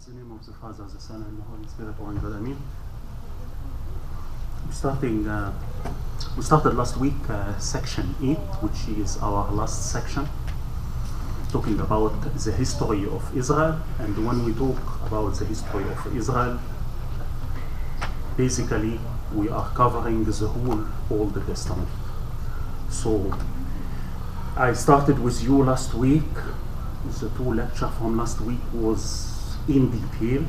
In the name of the Father, the Son, and the Holy Spirit, one God, Amen. We started last week section 8, which is our last section, talking about the history of Israel. And when we talk about the history of Israel, basically we are covering the whole Old Testament. So I started with you last week. The two lectures from last week was in detail.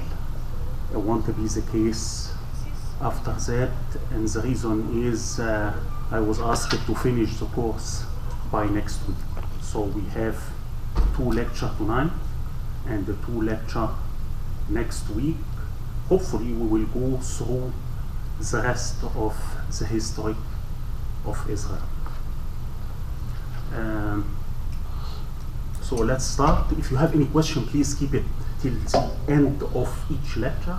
I want to be the case after that, and the reason is I was asked to finish the course by next week. So we have 2 lectures tonight and the 2 lectures next week. Hopefully we will go through the rest of the history of Israel. So let's start. If you have any question, please keep it till the end of each lecture,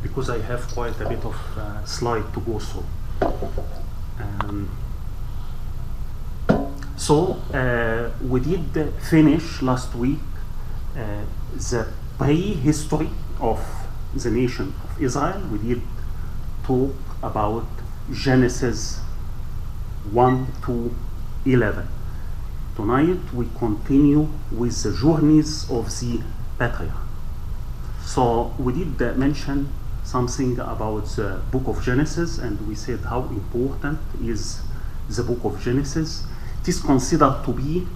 because I have quite a bit of slide to go through. We did finish last week the prehistory of the nation of Israel. We did talk about Genesis 1 to 11. Tonight we continue with the journeys of the patriarch. So we did mention something about the book of Genesis, and we said how important is the book of Genesis. It is considered to be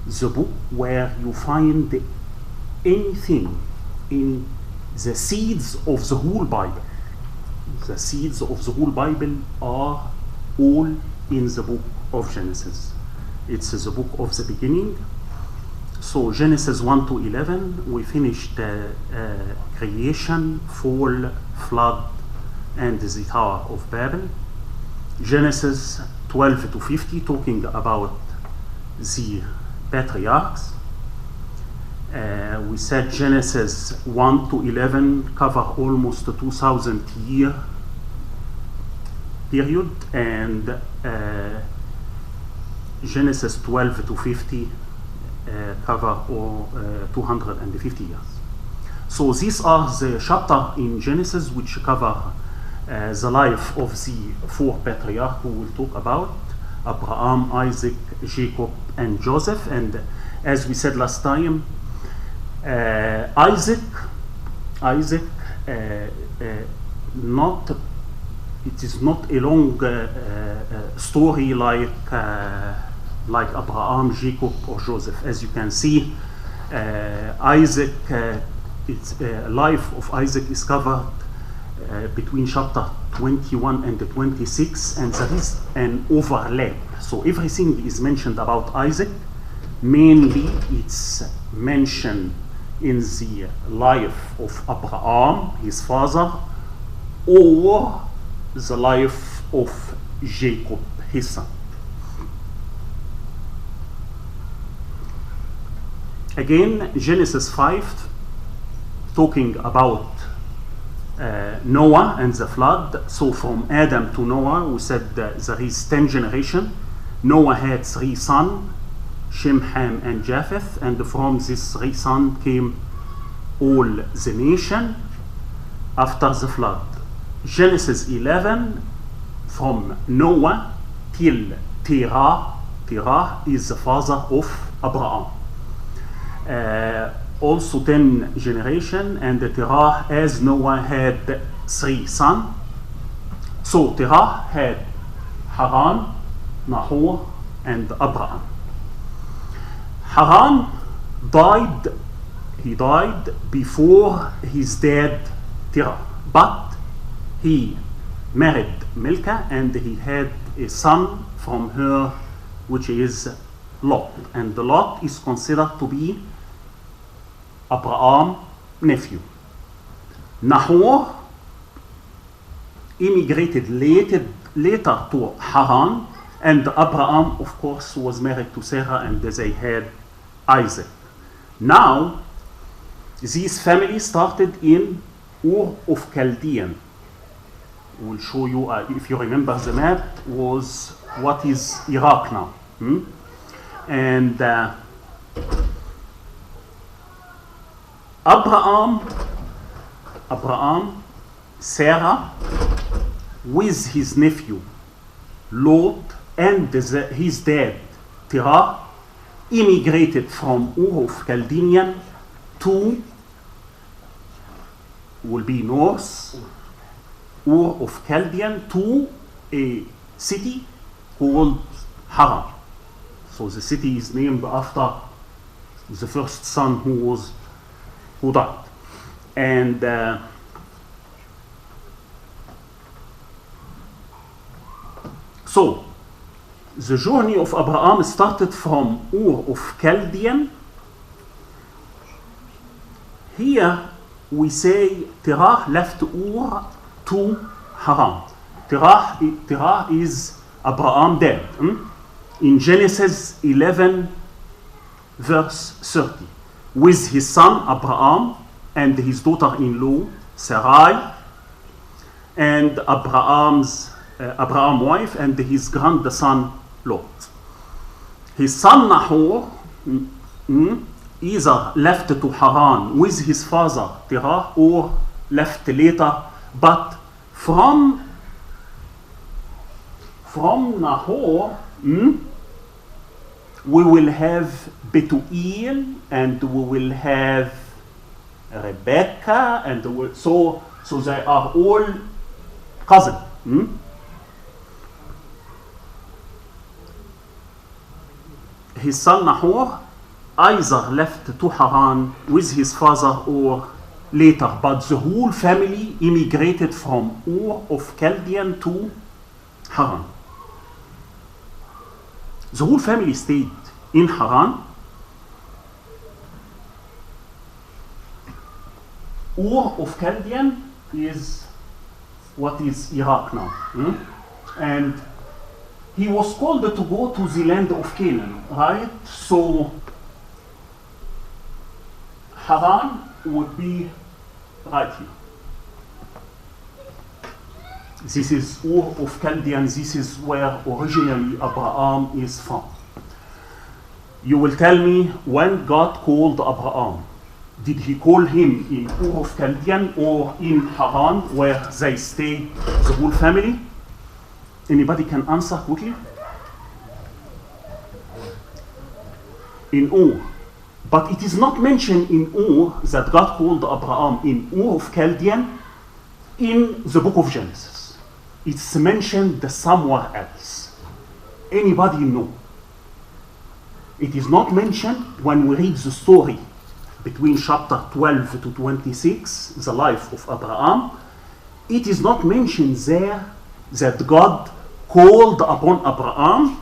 the book where you find anything in the seeds of the whole Bible. The seeds of the whole Bible are all in the book of Genesis. It's the book of the beginning. So Genesis 1 to 11, we finished creation, fall, flood, and the Tower of Babel. Genesis 12 to 50, talking about the patriarchs. We said Genesis 1 to 11 cover almost a 2,000 year period, and Genesis 12 to 50 cover 250 years. So these are the chapters in Genesis which cover the life of the 4 patriarchs who we'll talk about: Abraham, Isaac, Jacob, and Joseph. And as we said last time, Isaac, it is not a long story like Abraham, Jacob, or Joseph. As you can see, Isaac, life of Isaac is covered between chapter 21 and 26, and there is an overlap. So everything is mentioned about Isaac. Mainly it's mentioned in the life of Abraham, his father, or the life of Jacob, his son. Again, Genesis 5, talking about Noah and the flood. So from Adam to Noah, we said there is 10 generations. Noah had 3 sons, Shem, Ham, and Japheth, and from these 3 sons came all the nation after the flood. Genesis 11, from Noah till Terah. Terah is the father of Abraham. Also 10 generations, and Terah, as Noah had 3 sons. So Terah had Haran, Nahor, and Abraham. Haran died. He died before his dad Terah, but he married Milcah, and he had a son from her, which is Lot. And Lot is considered to be Abraham's nephew. Nahor immigrated later to Haran, and Abraham, of course, was married to Sarah, and they had Isaac. Now, this family started in Ur of Chaldean. We'll show you, if you remember the map, was what is Iraq now. Abraham, Sarah, with his nephew Lot and his dad Terah, immigrated from Ur of Chaldean to, will be north, Ur of Chaldean, to a city called Haran. So the city is named after the first son who died. And so the journey of Abraham started from Ur of Chaldean. Here we say Terah left Ur to Haran. Terah is Abraham's dad. In Genesis 11, verse 30, with his son Abraham and his daughter-in-law Sarai, and Abraham's wife and his grandson Lot. His son Nahor either left to Haran with his father Terah or left later, but from Nahor we will have Betuel and we will have Rebecca, and so they are all cousins. His son Nahor either left to Haran with his father or later, but the whole family immigrated from Ur of Chaldean to Haran. The whole family stayed in Haran. Ur of Chaldean is what is Iraq now. And he was called to go to the land of Canaan, right? So Haran would be right here. This is Ur of Chaldean. This is where originally Abraham is from. You will tell me, when God called Abraham, did he call him in Ur of Chaldean or in Haran, where they stay, the whole family? Anybody can answer quickly? In Ur. But it is not mentioned in Ur that God called Abraham in Ur of Chaldean in the book of Genesis. It's mentioned somewhere else. Anybody know? It is not mentioned when we read the story between chapter 12 to 26, the life of Abraham. It is not mentioned there that God called upon Abraham.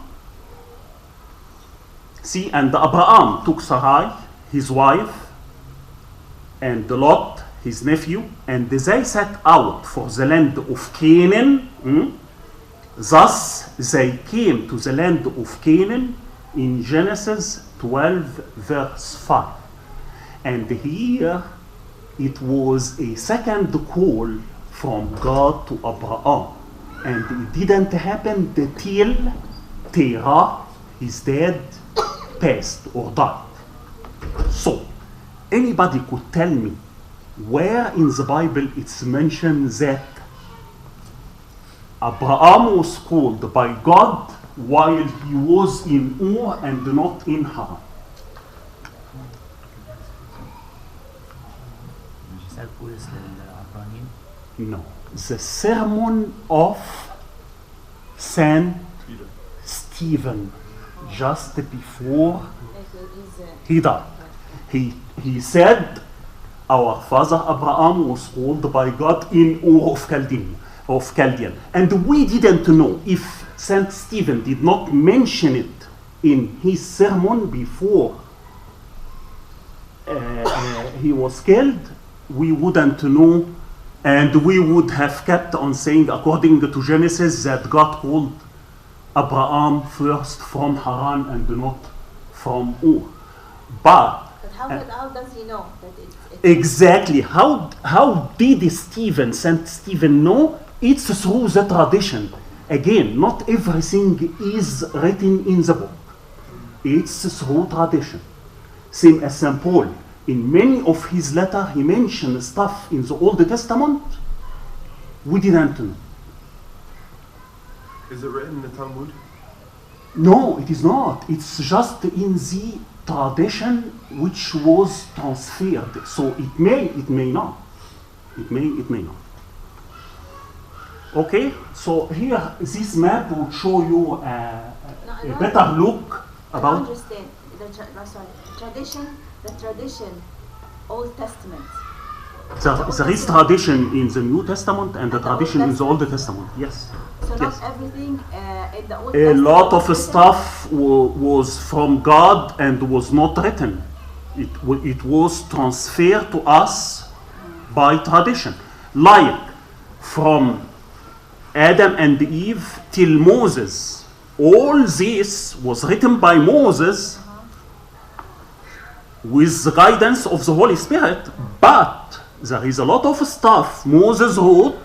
See, and Abraham took Sarai, his wife, and Lot, his nephew, and they set out for the land of Canaan. Thus, they came to the land of Canaan in Genesis 12, verse 5. And here, it was a second call from God to Abraham. And it didn't happen till Terah, his dad, passed or died. So, anybody could tell me where in the Bible it's mentioned that Abraham was called by God while he was in Ur and not in Haran? No. The sermon of Saint Stephen, just before he died. He said, our father Abraham was called by God in Ur of Chaldean. And we didn't know if Saint Stephen did not mention it in his sermon before he was killed, we wouldn't know, and we would have kept on saying, according to Genesis, that God called Abraham first from Haran and not from Ur. But how does he know that it's exactly? How did Saint Stephen know? It's through the tradition. Again, not everything is written in the book. It's through tradition. Same as St. Paul in many of his letters, he mentioned stuff in the Old Testament we didn't know. Is it written in the Talmud? No, it is not. It's just in the tradition which was transferred. So it may not. It may not. Okay, so here this map will show you a better look I don't about. understand the tradition, Old Testament. There is tradition in the New Testament and the And the Old tradition in the Old Testament? Testament. Yes. So Yes. not everything in the Old A Testament. lot of was written. stuff was from God and was not written. It was transferred to us by tradition. Like from Adam and Eve till Moses. All this was written by Moses with the guidance of the Holy Spirit, but there is a lot of stuff Moses wrote.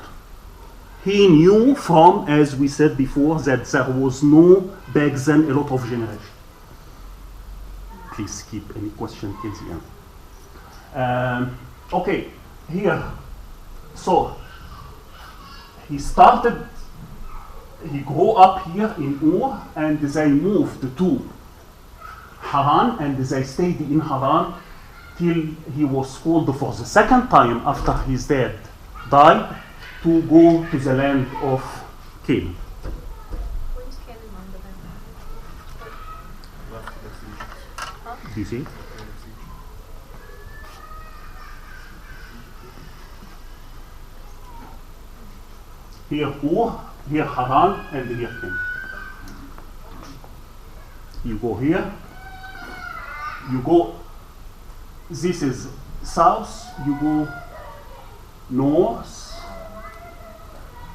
He knew from, as we said before, that there was no back then a lot of generation. Please keep any question till the end. Okay, here. So he grew up here in Ur, and they moved to Haran, and they stayed in Haran till he was called for the second time after his dad died to go to the land of Canaan. Where's Canaan on the map? Do you see? Here Ur, here Haran, and here Canaan. You go here, you go, this is south, you go north,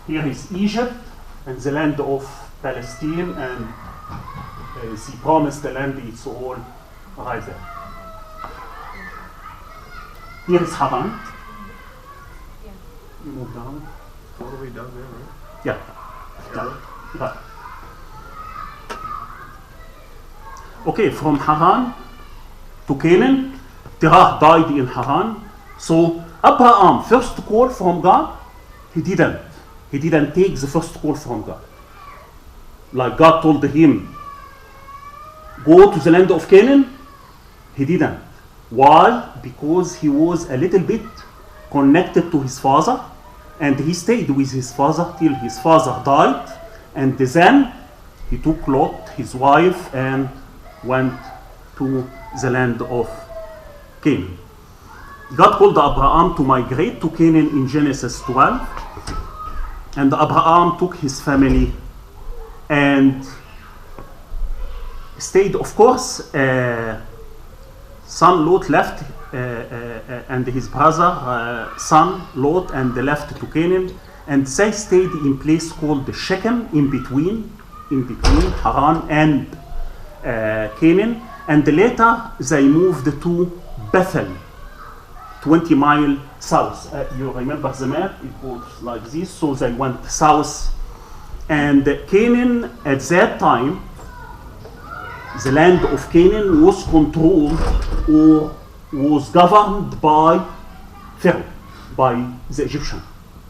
here is Egypt and the land of Palestine, and the promised land, it's all right there. Here is Haran. Yeah. You move down. All the way down there, right? Yeah. Yeah. Right. Okay, from Haran to Canaan, Terah died in Haran. So Abraham, first call from God, he didn't take the first call from God. Like God told him, go to the land of Canaan, he didn't. Why? Because he was a little bit connected to his father, and he stayed with his father till his father died, and then he took Lot, his wife, and went to the land of Canaan. God called Abraham to migrate to Canaan in Genesis 12, and Abraham took his family and stayed. Of course, son Lot left, and his brother son Lot, and they left to Canaan, and they stayed in place called Shechem, in between Haran and Canaan, and later they moved to Bethel, 20 miles south. You remember the map? It was like this, so they went south, and Canaan at that time, the land of Canaan was controlled or was governed by Pharaoh, by the Egyptian.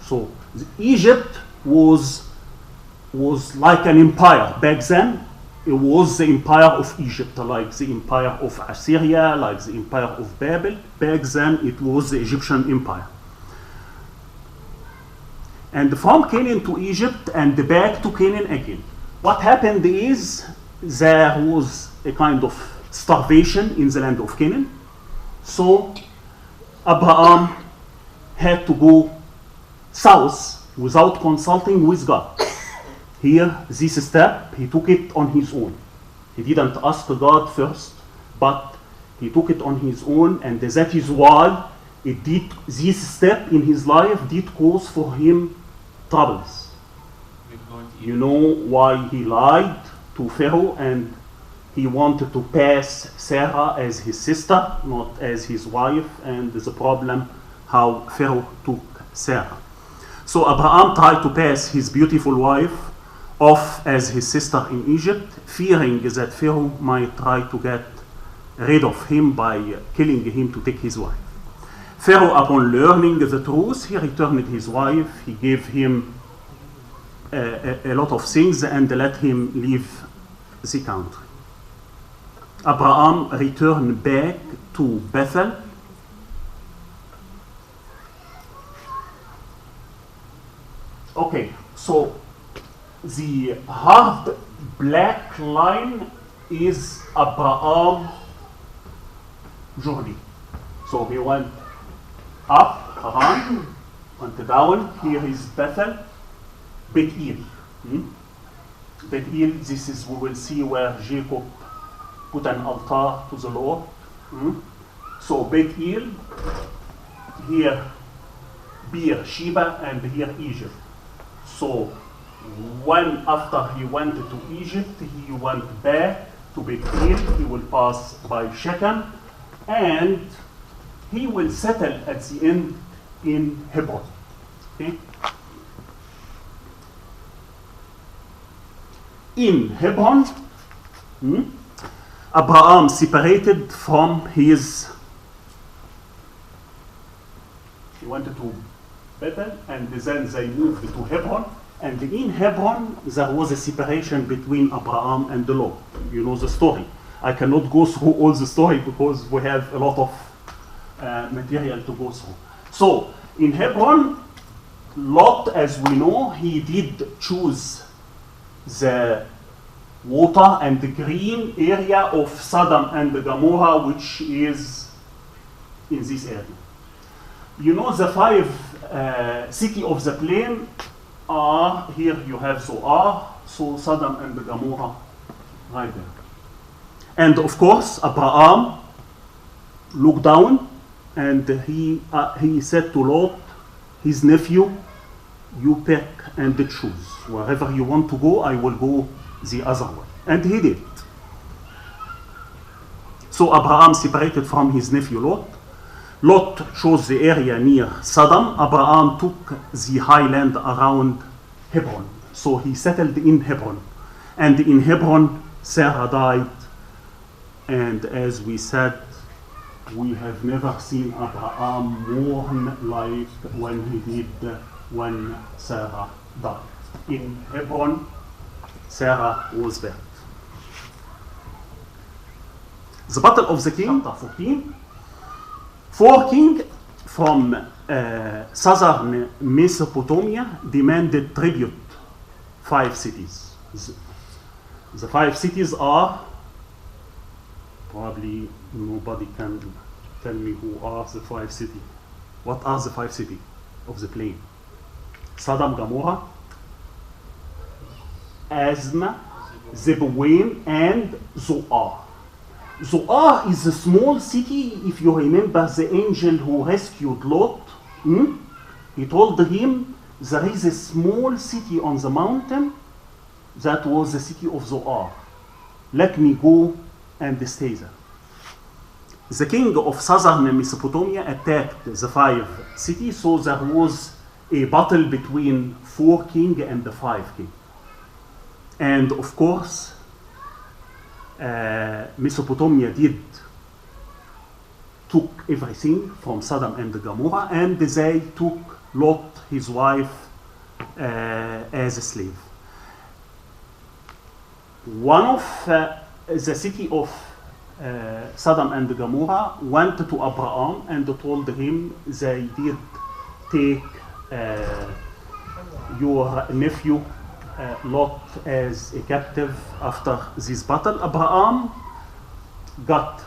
So Egypt was like an empire back then. It was the empire of Egypt, like the empire of Assyria, like the empire of Babel. Back then it was the Egyptian empire. And from Canaan to Egypt and back to Canaan again. What happened is there was a kind of starvation in the land of Canaan. So Abraham had to go south without consulting with God. Here, this step, he took it on his own. He didn't ask God first, but he took it on his own, and that is why this step in his life did cause for him troubles. You know why he lied to Pharaoh, and he wanted to pass Sarah as his sister, not as his wife, and the problem how Pharaoh took Sarah. So Abraham tried to pass his beautiful wife off as his sister in Egypt, fearing that Pharaoh might try to get rid of him by killing him to take his wife. Pharaoh, upon learning the truth, he returned his wife. He gave him a lot of things and let him leave the country. Abraham returned back to Bethel. Okay, so the hard black line is Abraham's journey. So he went up, Haran, went down. Here is Bethel, Bet El. Bet El, this is, we will see where Jacob put an altar to the Lord. So Bet El, here Beersheba, and here Egypt. So when after he went to Egypt, he went back to Bet El. He will pass by Shechem, and he will settle at the end in Hebron. Okay? In Hebron, Abraham separated from his. He wanted to Bethel, and then they moved to Hebron. And in Hebron, there was a separation between Abraham and the Lord. You know the story. I cannot go through all the story because we have a lot of material to go through. So, in Hebron, Lot, as we know, he did choose the water and the green area of Sodom and Gomorrah, which is in this area. You know the 5 cities of the plain are, here you have Zoar, so Sodom and Gomorrah right there. And of course, Abraham looked down and he said to Lot, his nephew, you pick and choose. Wherever you want to go, I will go the other way. And he did. So Abraham separated from his nephew Lot. Lot chose the area near Sodom. Abraham took the highland around Hebron. So he settled in Hebron. And in Hebron, Sarah died. And as we said, we have never seen Abraham mourn like when he did when Sarah died. In Hebron, Sarah was buried. The Battle of the King, chapter 14. 4 kings from southern Mesopotamia demanded tribute. 5 cities. The 5 cities are, probably nobody can tell me who are the 5 cities. What are the 5 cities of the plain? Sodom, Gomorrah, Asma, Zeboim, and Zoar. Zoar is a small city. If you remember the angel who rescued Lot, he told him there is a small city on the mountain that was the city of Zoar. Let me go and stay there. The king of southern Mesopotamia attacked the 5 cities, so there was a battle between 4 kings and the 5 kings. And of course, Mesopotamia took everything from Sodom and Gomorrah, and they took Lot, his wife, as a slave. One of the city of Sodom and Gomorrah went to Abraham and told him they did take your nephew Lot as a captive after this battle. Abraham got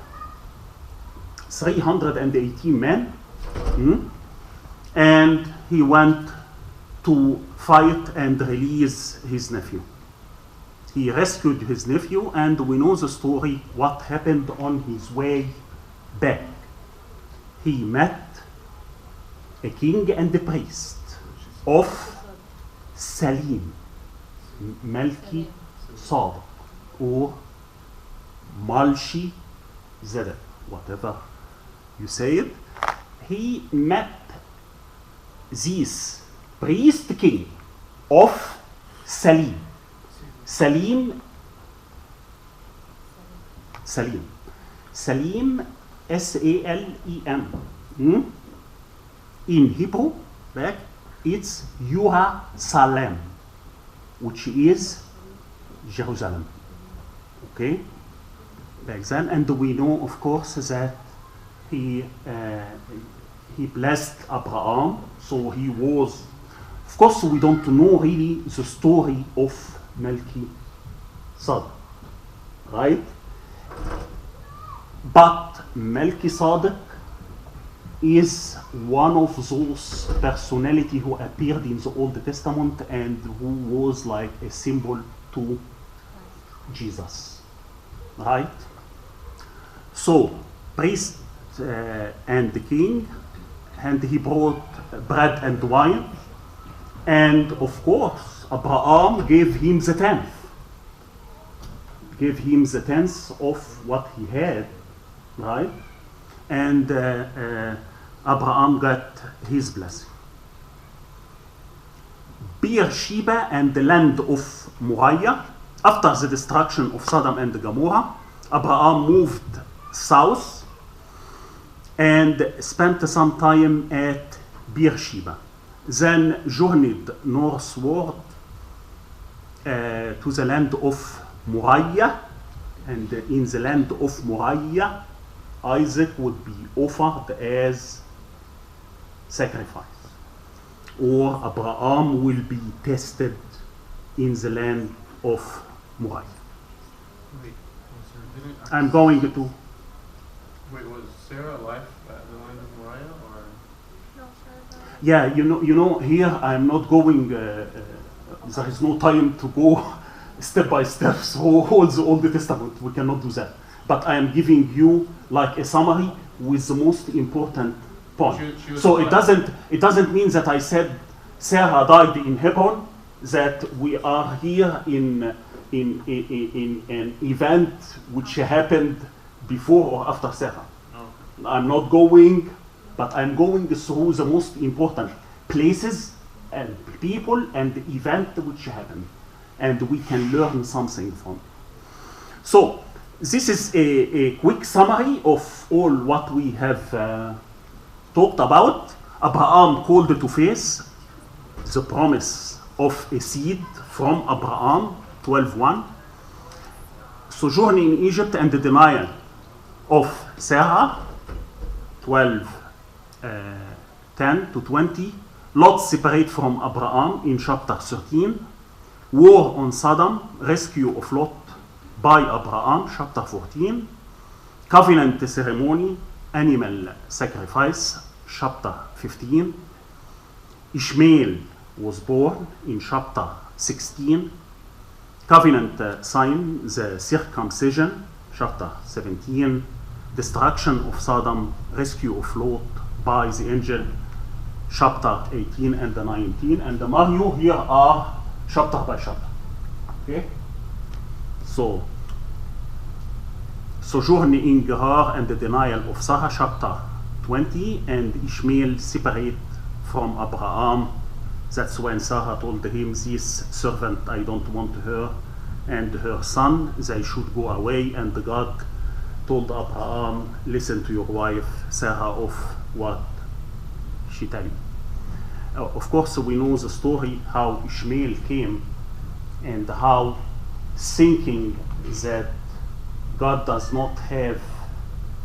318 men, and he went to fight and release his nephew. He rescued his nephew, and we know the story, what happened on his way back. He met a king and a priest of Salim, Melki Sadaq, or Malshi Zedek, whatever you say it. He met this priest king of Salim. Salim. Salim, S-A-L-E-M. In Hebrew, back, it's Salem, which is Jerusalem. Okay? Back then, and we know, of course, that he blessed Abraham, so he was. Of course, we don't know really the story of Melchizedek, right? But Melchizedek is one of those personality who appeared in the Old Testament and who was like a symbol to Jesus, right? So, priest and the king, and he brought bread and wine, and of course, Abraham gave him the tenth. Gave him the tenth of what he had, right? And Abraham got his blessing. Beersheba and the land of Moriah, after the destruction of Sodom and Gomorrah, Abraham moved south and spent some time at Beersheba. Then journeyed northward to the land of Moriah, and in the land of Moriah, Isaac would be offered as sacrifice, or Abraham will be tested in the land of Moriah. Wait, I'm going to. Wait, was Sarah alive at the land of Moriah, or? No, sorry. Yeah, you know. Here I'm not going. There is no time to go step by step through all the Testament. We cannot do that. But I am giving you like a summary with the most important point. She was So alive. it doesn't mean that I said Sarah died in Hebron, that we are here in an event which happened before or after Sarah. No. I'm not going, but I'm going through the most important places and people and event which happened, and we can learn something from. So this is a quick summary of all what we have talked about. Abraham called to face the promise of a seed from Abraham, 12:1. Sojourn in Egypt and the denial of Sarah, 12:10 to 20. Lot separate from Abraham in chapter 13. War on Sodom, rescue of Lot by Abraham, chapter 14. Covenant ceremony, animal sacrifice, chapter 15. Ishmael was born in chapter 16. Covenant sign, the circumcision, chapter 17. Destruction of Sodom, rescue of Lot by the angel, chapter 18 and 19. And the Mario here are chapter by chapter. Okay? So, sojourn in Gerar and the denial of Sarah, chapter 20, and Ishmael separate from Abraham. That's when Sarah told him, this servant, I don't want her and her son, they should go away. And God told Abraham, listen to your wife Sarah of what she tell you. Of course, we know the story how Ishmael came and how thinking that God does not have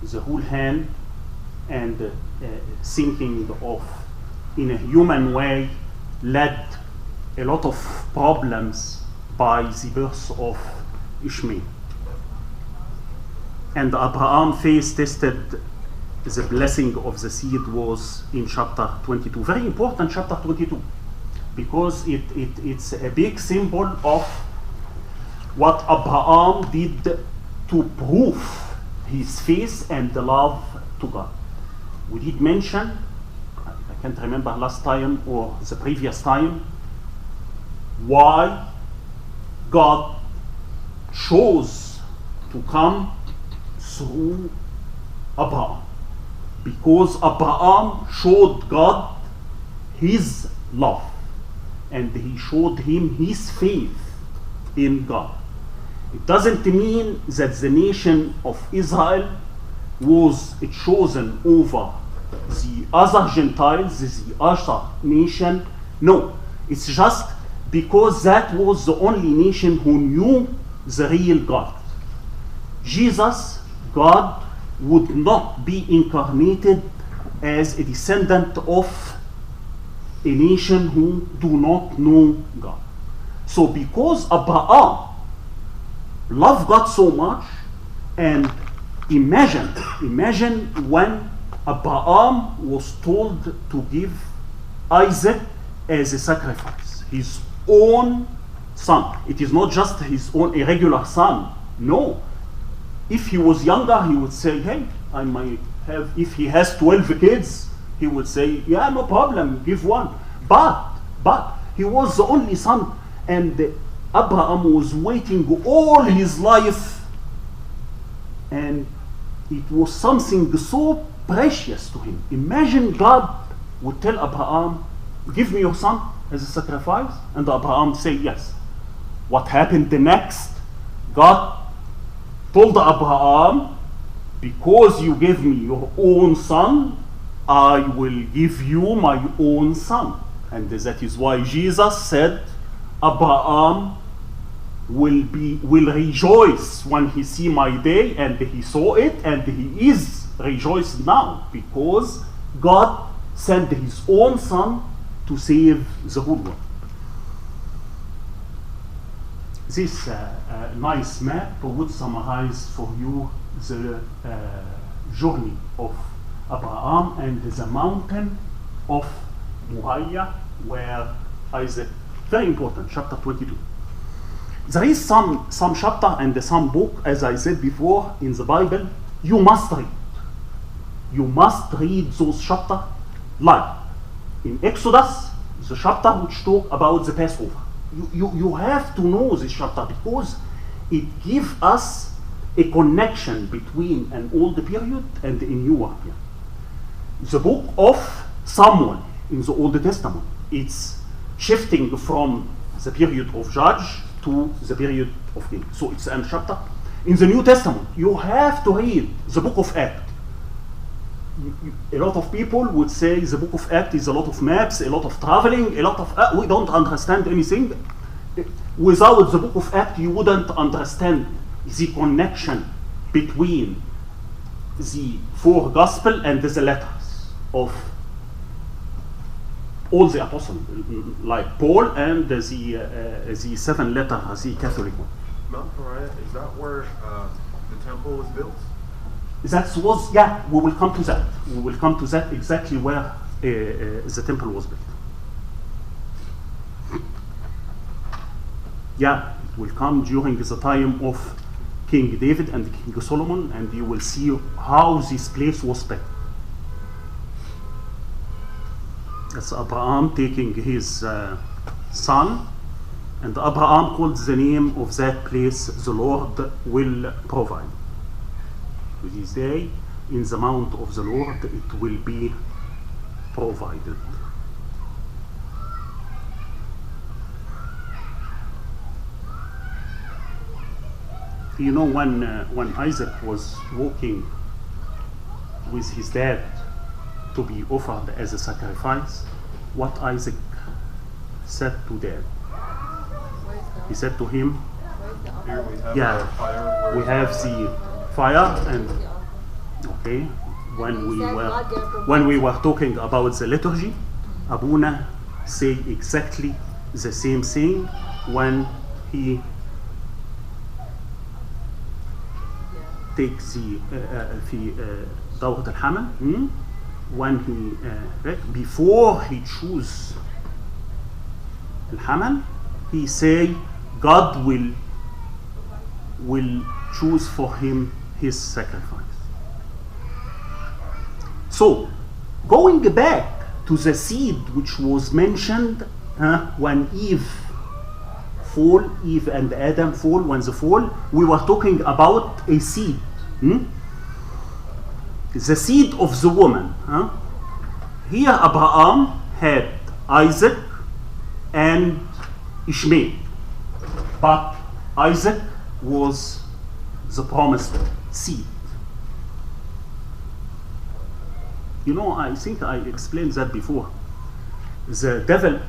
the whole hand, and thinking of in a human way led a lot of problems by the birth of Ishmael. And Abraham face tested the blessing of the seed was in chapter 22. Very important chapter 22, because it's a big symbol of what Abraham did to prove his faith and the love to God. We did mention, I can't remember last time or the previous time, why God chose to come through Abraham. Because Abraham showed God his love, and he showed him his faith in God. It doesn't mean that the nation of Israel was chosen over the other Gentiles, the other nation. No, it's just because that was the only nation who knew the real God. Jesus, God, would not be incarnated as a descendant of a nation who do not know God. So because Abraham loved God so much, and imagine when Abraham was told to give Isaac as a sacrifice, his own son. It is not just his own irregular son. No. If he was younger, he would say, hey, I might have, if he has 12 kids, he would say, yeah, no problem, give one. But he was the only son, and Abraham was waiting all his life, and it was something so precious to him. Imagine God would tell Abraham, give me your son as a sacrifice, and Abraham say yes. What happened the next? God told Abraham, because you gave me your own son, I will give you my own son. And that is why Jesus said, Abraham will rejoice when he see my day, and he saw it, and he is rejoiced now, because God sent his own son to save the whole world. This nice map would summarize for you the journey of Abraham and the mountain of Moriah, where Isaac, very important, chapter 22. There is some chapter and some book, as I said before, in the Bible, you must read. You must read those chapters live. In Exodus, the chapter which talk about the Passover. You have to know this chapter, because it gives us a connection between an old period and a newer period. The book of Samuel in the Old Testament, it's shifting from the period of Judge to the period of King. So it's a chapter. In the New Testament, you have to read the book of Acts. A lot of people would say the book of Acts is a lot of maps, a lot of traveling, a lot of we don't understand anything. Without the book of Acts, you wouldn't understand the connection between the four gospel and the letters of all the apostles, like Paul, and the 7 letters, the Catholic one. Mount Moriah, is that where the temple was built? That was, yeah, we will come to that. We will come to that exactly where the temple was built. Yeah, it will come during the time of King David and King Solomon, and you will see how this place was built. That's Abraham taking his son, and Abraham called the name of that place, the Lord will provide. To this day, in the mount of the Lord, it will be provided. You know, when Isaac was walking with his dad to be offered as a sacrifice, what Isaac said to dad? He said to him, Here we have yeah, our fire. we have the fire, and okay, when we were talking about the liturgy, Abuna say exactly the same thing when he takes the في دورة الحمل, when he before he choose الحمل, he say God will choose for him his sacrifice. So, going back to the seed which was mentioned when Eve and Adam fall, when they fall, we were talking about a seed. The seed of the woman. Here Abraham had Isaac and Ishmael, but Isaac was the promised seed. You know, I think I explained that before. The devil,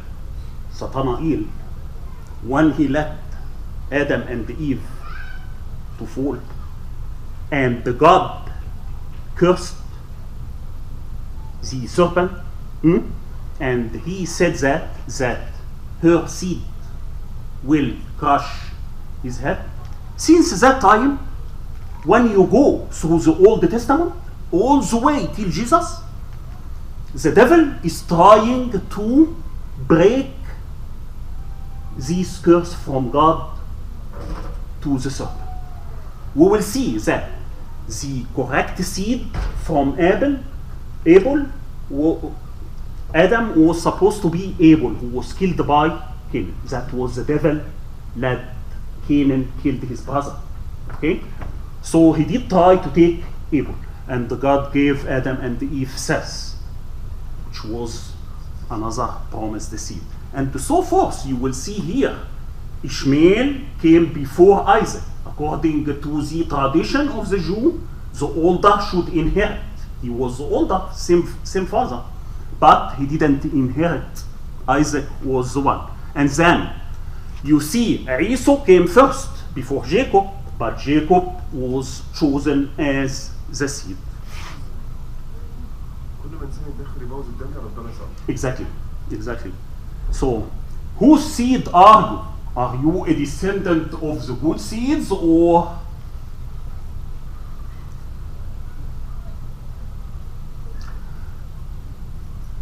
Satanael, when he let Adam and Eve to fall, and the God cursed the serpent, and he said that her seed will crush his head. Since that time, when you go through the Old Testament, all the way till Jesus, the devil is trying to break this curse from God to the serpent. We will see that the correct seed from Adam was supposed to be Abel, who was killed by Cain. That was the devil led Canaan killed his brother. Okay, so he did try to take Abel, and God gave Adam and Eve Seth, which was another promised seed, and so forth. You will see here, Ishmael came before Isaac. According to the tradition of the Jew, the older should inherit. He was the older, same father, but he didn't inherit. Isaac was the one. And then you see Esau came first before Jacob, but Jacob was chosen as the seed. Exactly. So, whose seed are you? Are you a descendant of the good seeds, or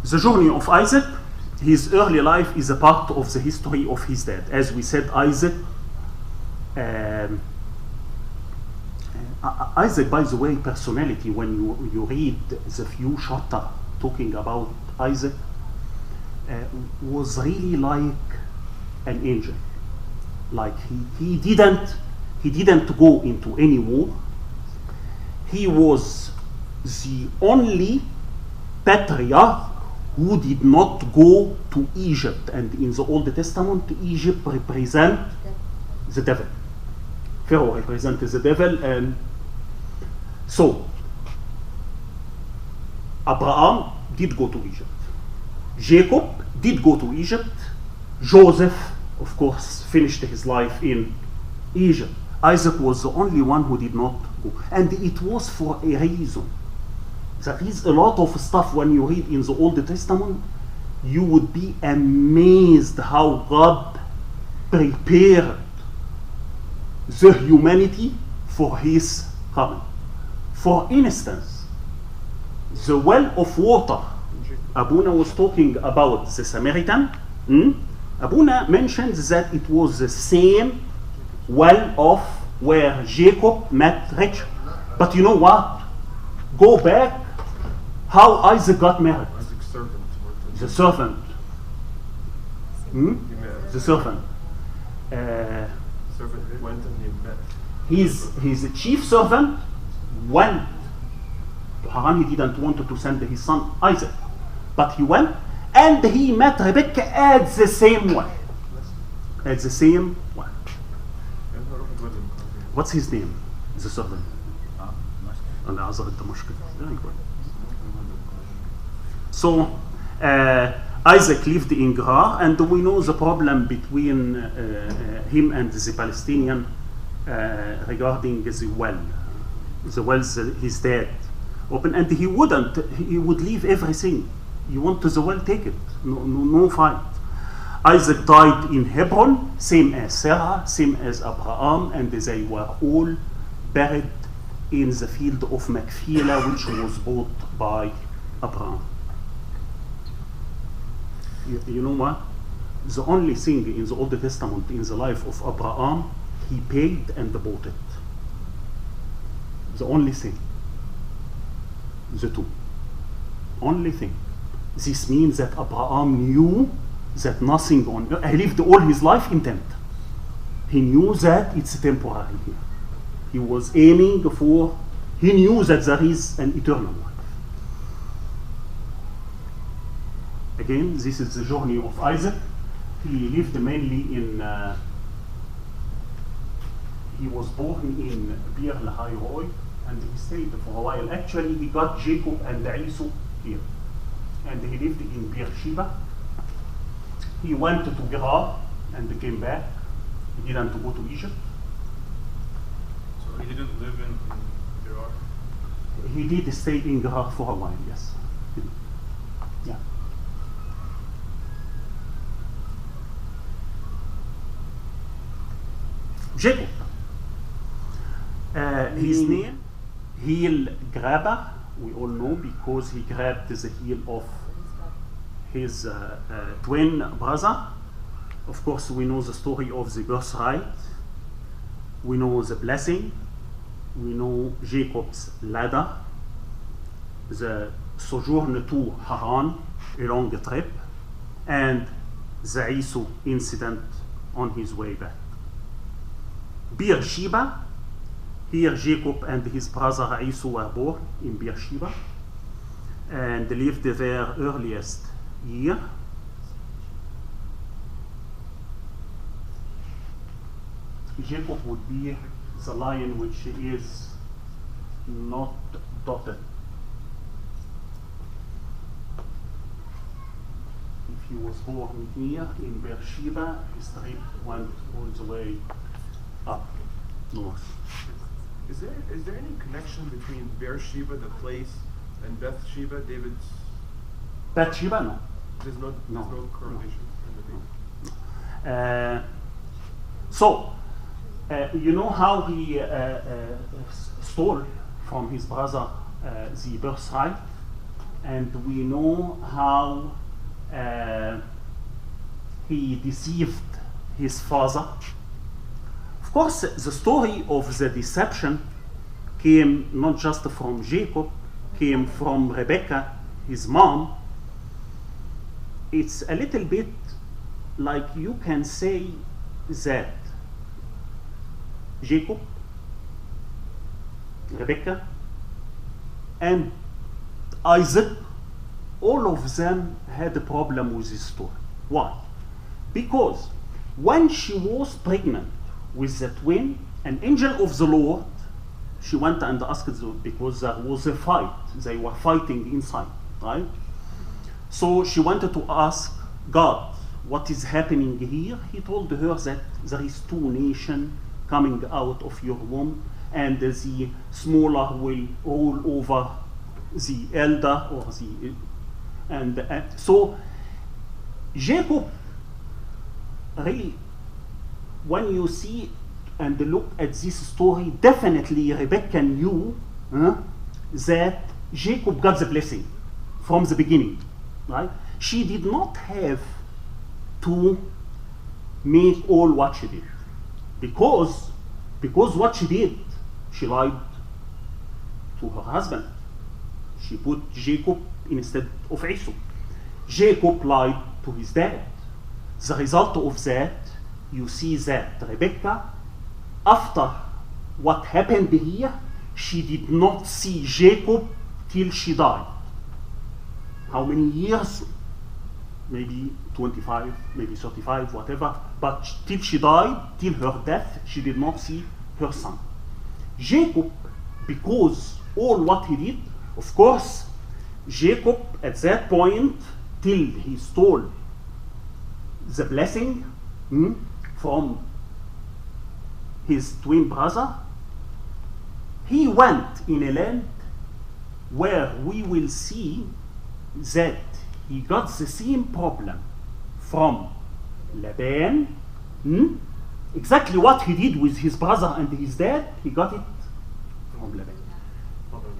the journey of Isaac? His early life is a part of the history of his dad. As we said, Isaac, by the way, personality, when you read the few chapters talking about Isaac, was really like an angel. Like he didn't go into any war. He was the only patriarch who did not go to Egypt, and in the Old Testament, Egypt represents the devil. Pharaoh represents the devil, and so Abraham did go to Egypt. Jacob did go to Egypt. Joseph, of course, finished his life in Egypt. Isaac was the only one who did not go, and it was for a reason. There is a lot of stuff when you read in the Old Testament, you would be amazed how God prepared the humanity for his coming. For instance, the well of water Abuna was talking about, the Samaritan. Abuna mentioned that it was the same well of where Jacob met Rachel. But you know what? Go back how Isaac got married. Isaac's servant. The servant. The servant. Servant went and he met. His chief servant went to Haran. He didn't want to send his son Isaac, but he went and he met Rebecca at the same well. At the same well. What's his name? The servant. Very good. So Isaac lived in Gerar, and we know the problem between him and the Palestinian regarding the well. The wells his dad opened, and he wouldn't. He would leave everything. You want to the well, take it. No fight. Isaac died in Hebron, same as Sarah, same as Abraham, and they were all buried in the field of Machpelah, which was bought by Abraham. You know what? The only thing in the Old Testament in the life of Abraham, he paid and bought it. The only thing. The two. Only thing. This means that Abraham knew that nothing on earth, he lived all his life in tent. He knew that it's temporary here. He was aiming for, he knew that there is an eternal life. Again, this is the journey of Isaac. He lived mainly in, he was born in Bir Lahai Roy, and he stayed for a while. Actually, he got Jacob and Esau here. And he lived in Beersheba. He went to Gerar and came back. He didn't go to Egypt. So he didn't live in Gerar? He did stay in Gerar for a while, yes. Yeah. Jacob. His name, heel grabber, we all know, because he grabbed the heel of his twin brother. Of course, we know the story of the birthright. We know the blessing. We know Jacob's ladder, the sojourn to Haran, a long trip, and the Esau incident on his way back. Beersheba, here Jacob and his brother Esau were born in Beersheba and lived their earliest year. Jacob would be the lion which is not dotted. If he was born here in Beersheba, his trip went all the way up north. Is there any connection between Beersheba, the place, and Bathsheba, David's? Bathsheba, no. There's no correlation in the name. So, you know how he stole from his brother the birthright, and we know how he deceived his father. Of course, the story of the deception came not just from Jacob, came from Rebecca, his mom. It's a little bit like you can say that Jacob, Rebecca, and Isaac, all of them had a problem with this story. Why? Because when she was pregnant with the twin, an angel of the Lord, she went and asked them, because there was a fight. They were fighting inside, right? So she wanted to ask God, what is happening here? He told her that there is two nations coming out of your womb, and the smaller will rule over the elder, or the and so Jacob really, when you see and look at this story, definitely Rebecca knew that Jacob got the blessing from the beginning, right? She did not have to make all what she did, because what she did, she lied to her husband. She put Jacob instead of Esau. Jacob lied to his dad. The result of that, you see that Rebecca, after what happened here, she did not see Jacob till she died. How many years? Maybe 25, maybe 35, whatever. But till she died, till her death, she did not see her son. Jacob, because all what he did, of course, Jacob at that point, till he stole the blessing from his twin brother, he went in a land where we will see that he got the same problem from Laban. Exactly what he did with his brother and his dad, he got it from Laban.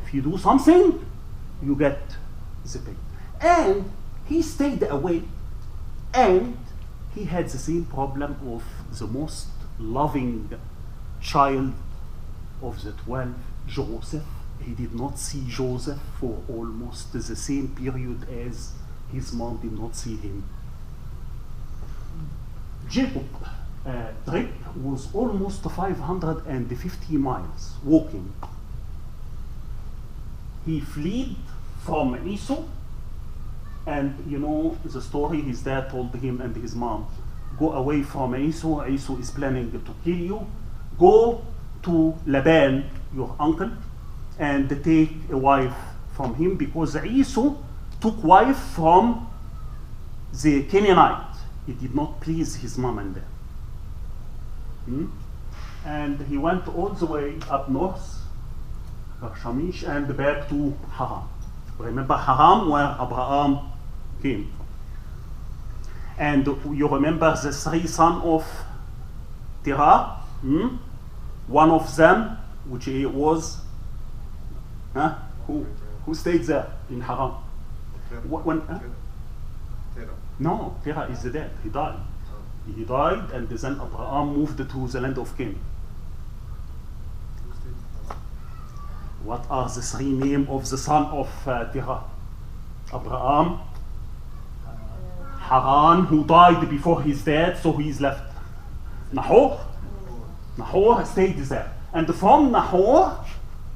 If you do something, you get the pay. And he stayed away, and he had the same problem of the most loving child of the 12, Joseph. He did not see Joseph for almost the same period as his mom did not see him. Jacob's trip was almost 550 miles walking. He fled from Esau, and you know the story, his dad told him and his mom, go away from Esau. Esau is planning to kill you. Go to Laban, your uncle, and take a wife from him, because Esau took wife from the Canaanite. It did not please his mom and dad. And he went all the way up north, Shamish, and back to Haran. Remember Haran, where Abraham came from. And you remember the three sons of Terah? One of them, which was, who stayed there in Haran? No, Terah is dead. He died. He died, and then Abraham moved to the land of Canaan. What are the three names of the son of Terah? Abraham, Haran, who died before his dad, so he is left. Nahor. Nahor stayed there. And from Nahor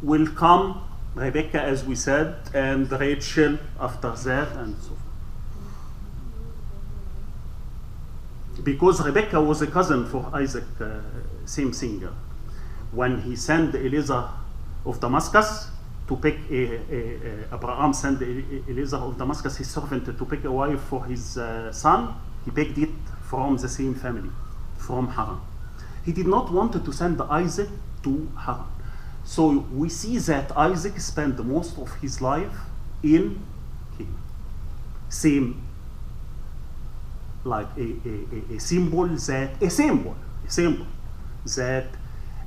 will come Rebecca, as we said, and Rachel after that, and so forth. Because Rebecca was a cousin for Isaac, same singer. When he sent Eliezer of Damascus to pick Abraham sent Eliezer of Damascus, his servant, to pick a wife for his son, he picked it from the same family, from Haran. He did not want to send Isaac to Haran. So we see that Isaac spent most of his life in Canaan. Same, like a symbol that,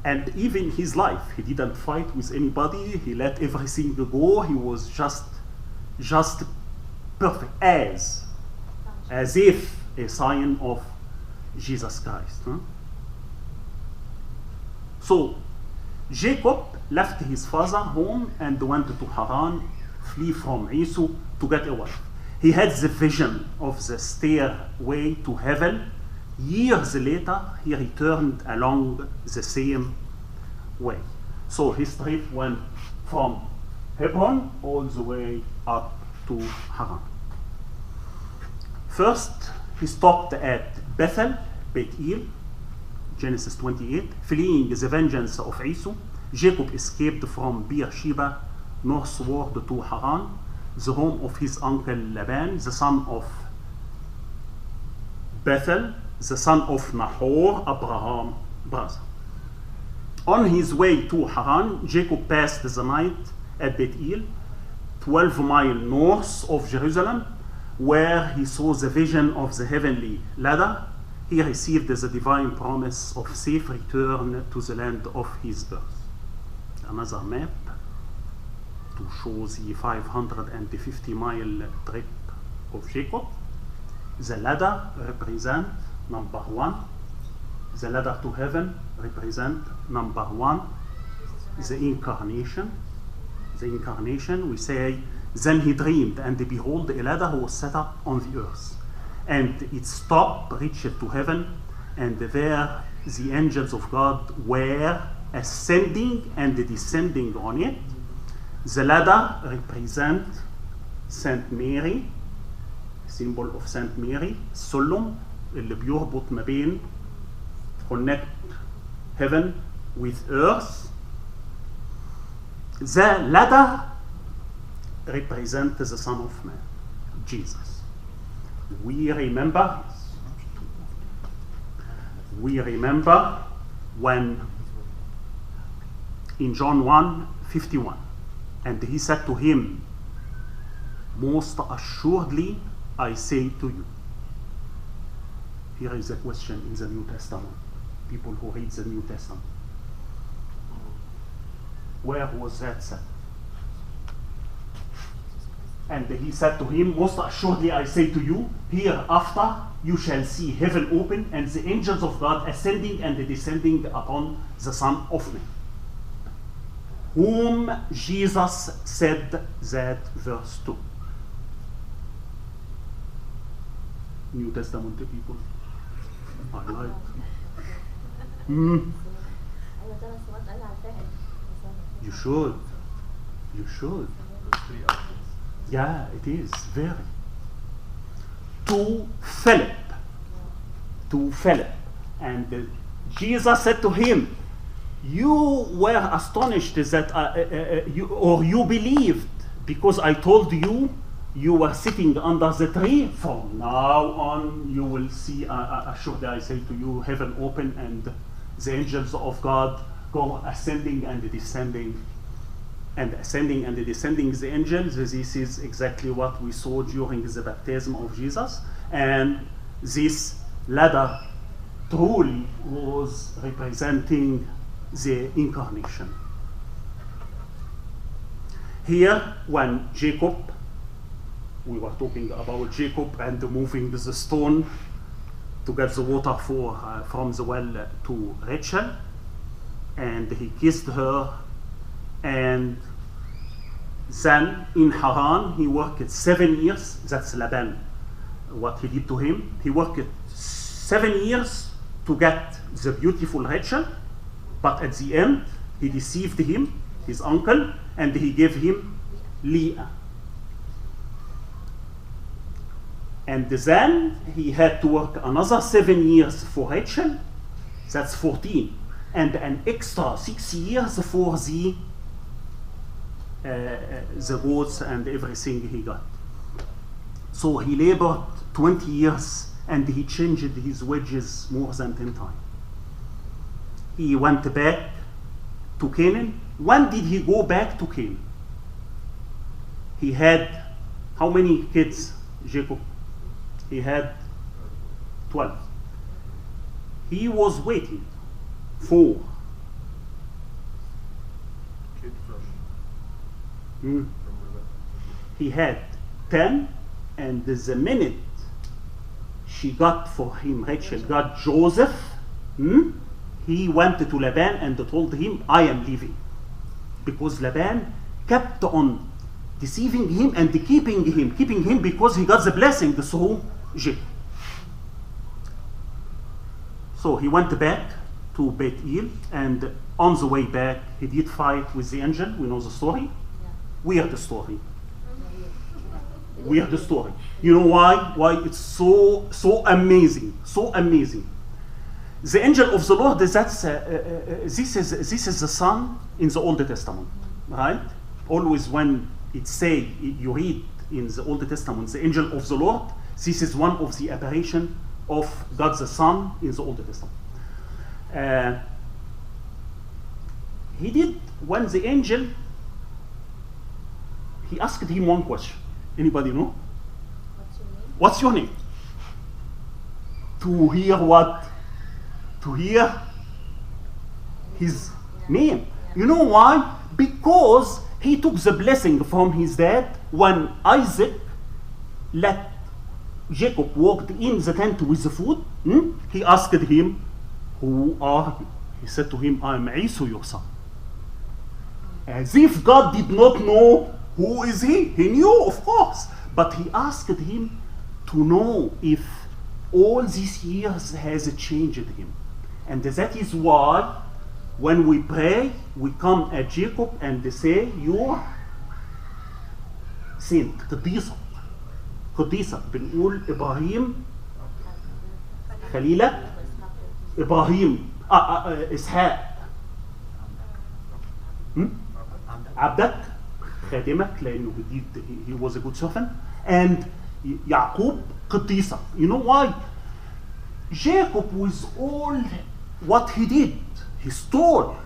and even his life, he didn't fight with anybody. He let everything go. He was just perfect, as if a sign of Jesus Christ. So Jacob left his father home and went to Haran, flee from Esau to get a wife. He had the vision of the stairway to heaven. Years later, he returned along the same way. So his trip went from Hebron all the way up to Haran. First, he stopped at Bethel, Beit-El, Genesis 28, fleeing the vengeance of Esau. Jacob escaped from Beersheba northward to Haran, the home of his uncle Laban, the son of Bethel, the son of Nahor, Abraham's brother. On his way to Haran, Jacob passed the night at Beit-El, 12 miles north of Jerusalem, where he saw the vision of the heavenly ladder. He received the divine promise of safe return to the land of his birth. Another map to show the 550-mile trip of Jacob. The ladder represents number one. The ladder to heaven represents number one, the incarnation. The incarnation, we say, then he dreamed, and behold, a ladder was set up on the earth. And its top reached to heaven, and there the angels of God were ascending and descending on it. The ladder represents Saint Mary, symbol of Saint Mary, السلم اللي بيربط ما بين, connect heaven with earth. The ladder represents the Son of Man, Jesus. We remember when in John 1:51, and he said to him, most assuredly I say to you. Here is a question in the New Testament. People who read the New Testament. Where was that said? And he said to him, most assuredly I say to you, hereafter you shall see heaven open and the angels of God ascending and descending upon the Son of Man. Whom Jesus said that, verse 2. New Testament people. I like. You should. You should. Yeah, it is very. To Philip. And Jesus said to him, you were astonished that you believed because I told you you were sitting under the tree, from now on you will see, assuredly I say to you, heaven open and the angels of God go ascending and descending, and ascending and descending the angels. This is exactly what we saw during the baptism of Jesus, and this ladder truly was representing the incarnation. Here, when Jacob, we were talking about Jacob and moving the stone to get the water from the well to Rachel, and he kissed her, and then in Haran he worked 7 years. That's Laban, what he did to him. He worked 7 years to get the beautiful Rachel, but at the end he deceived him, his uncle, and he gave him Leah. And then he had to work another 7 years for Rachel, that's 14, and an extra 6 years for the goats and everything he got. So he labored 20 years and he changed his wages more than 10 times. He went back to Canaan. When did he go back to Canaan? He had how many kids, Jacob? He had 12. He was waiting for Kid from Rebecca. he had 10, and the minute she got for him, Rachel got Joseph, he went to Laban and told him, I am leaving. Because Laban kept on deceiving him and keeping him because he got the blessing through Jacob. So he went back to Beit El, and on the way back he did fight with the angel. We know the story. Weird story. Weird story. You know why? Why it's so amazing, so amazing. The angel of the Lord, this is the Son in the Old Testament, right? Always when it say, you read in the Old Testament, the angel of the Lord, this is one of the apparition of God the Son in the Old Testament. He did, when the angel, he asked him one question. Anybody know? What's your name? What's your name? To hear what? To hear his name. You know why? Because he took the blessing from his dad when Isaac let Jacob walked in the tent with the food. He asked him, who are you? He said to him, I am Esau, your son. As if God did not know who is he. He knew, of course. But he asked him to know if all these years has changed him. And that is why when we pray, we come at Jacob and say, you saint, قديسة. قديسة. بنقول إبراهيم خليلك، إبراهيم إسحاق عبدك خادمك لأنه he was a good servant, and يعقوب قديسة. You know why? Jacob, with all what he did, he stole,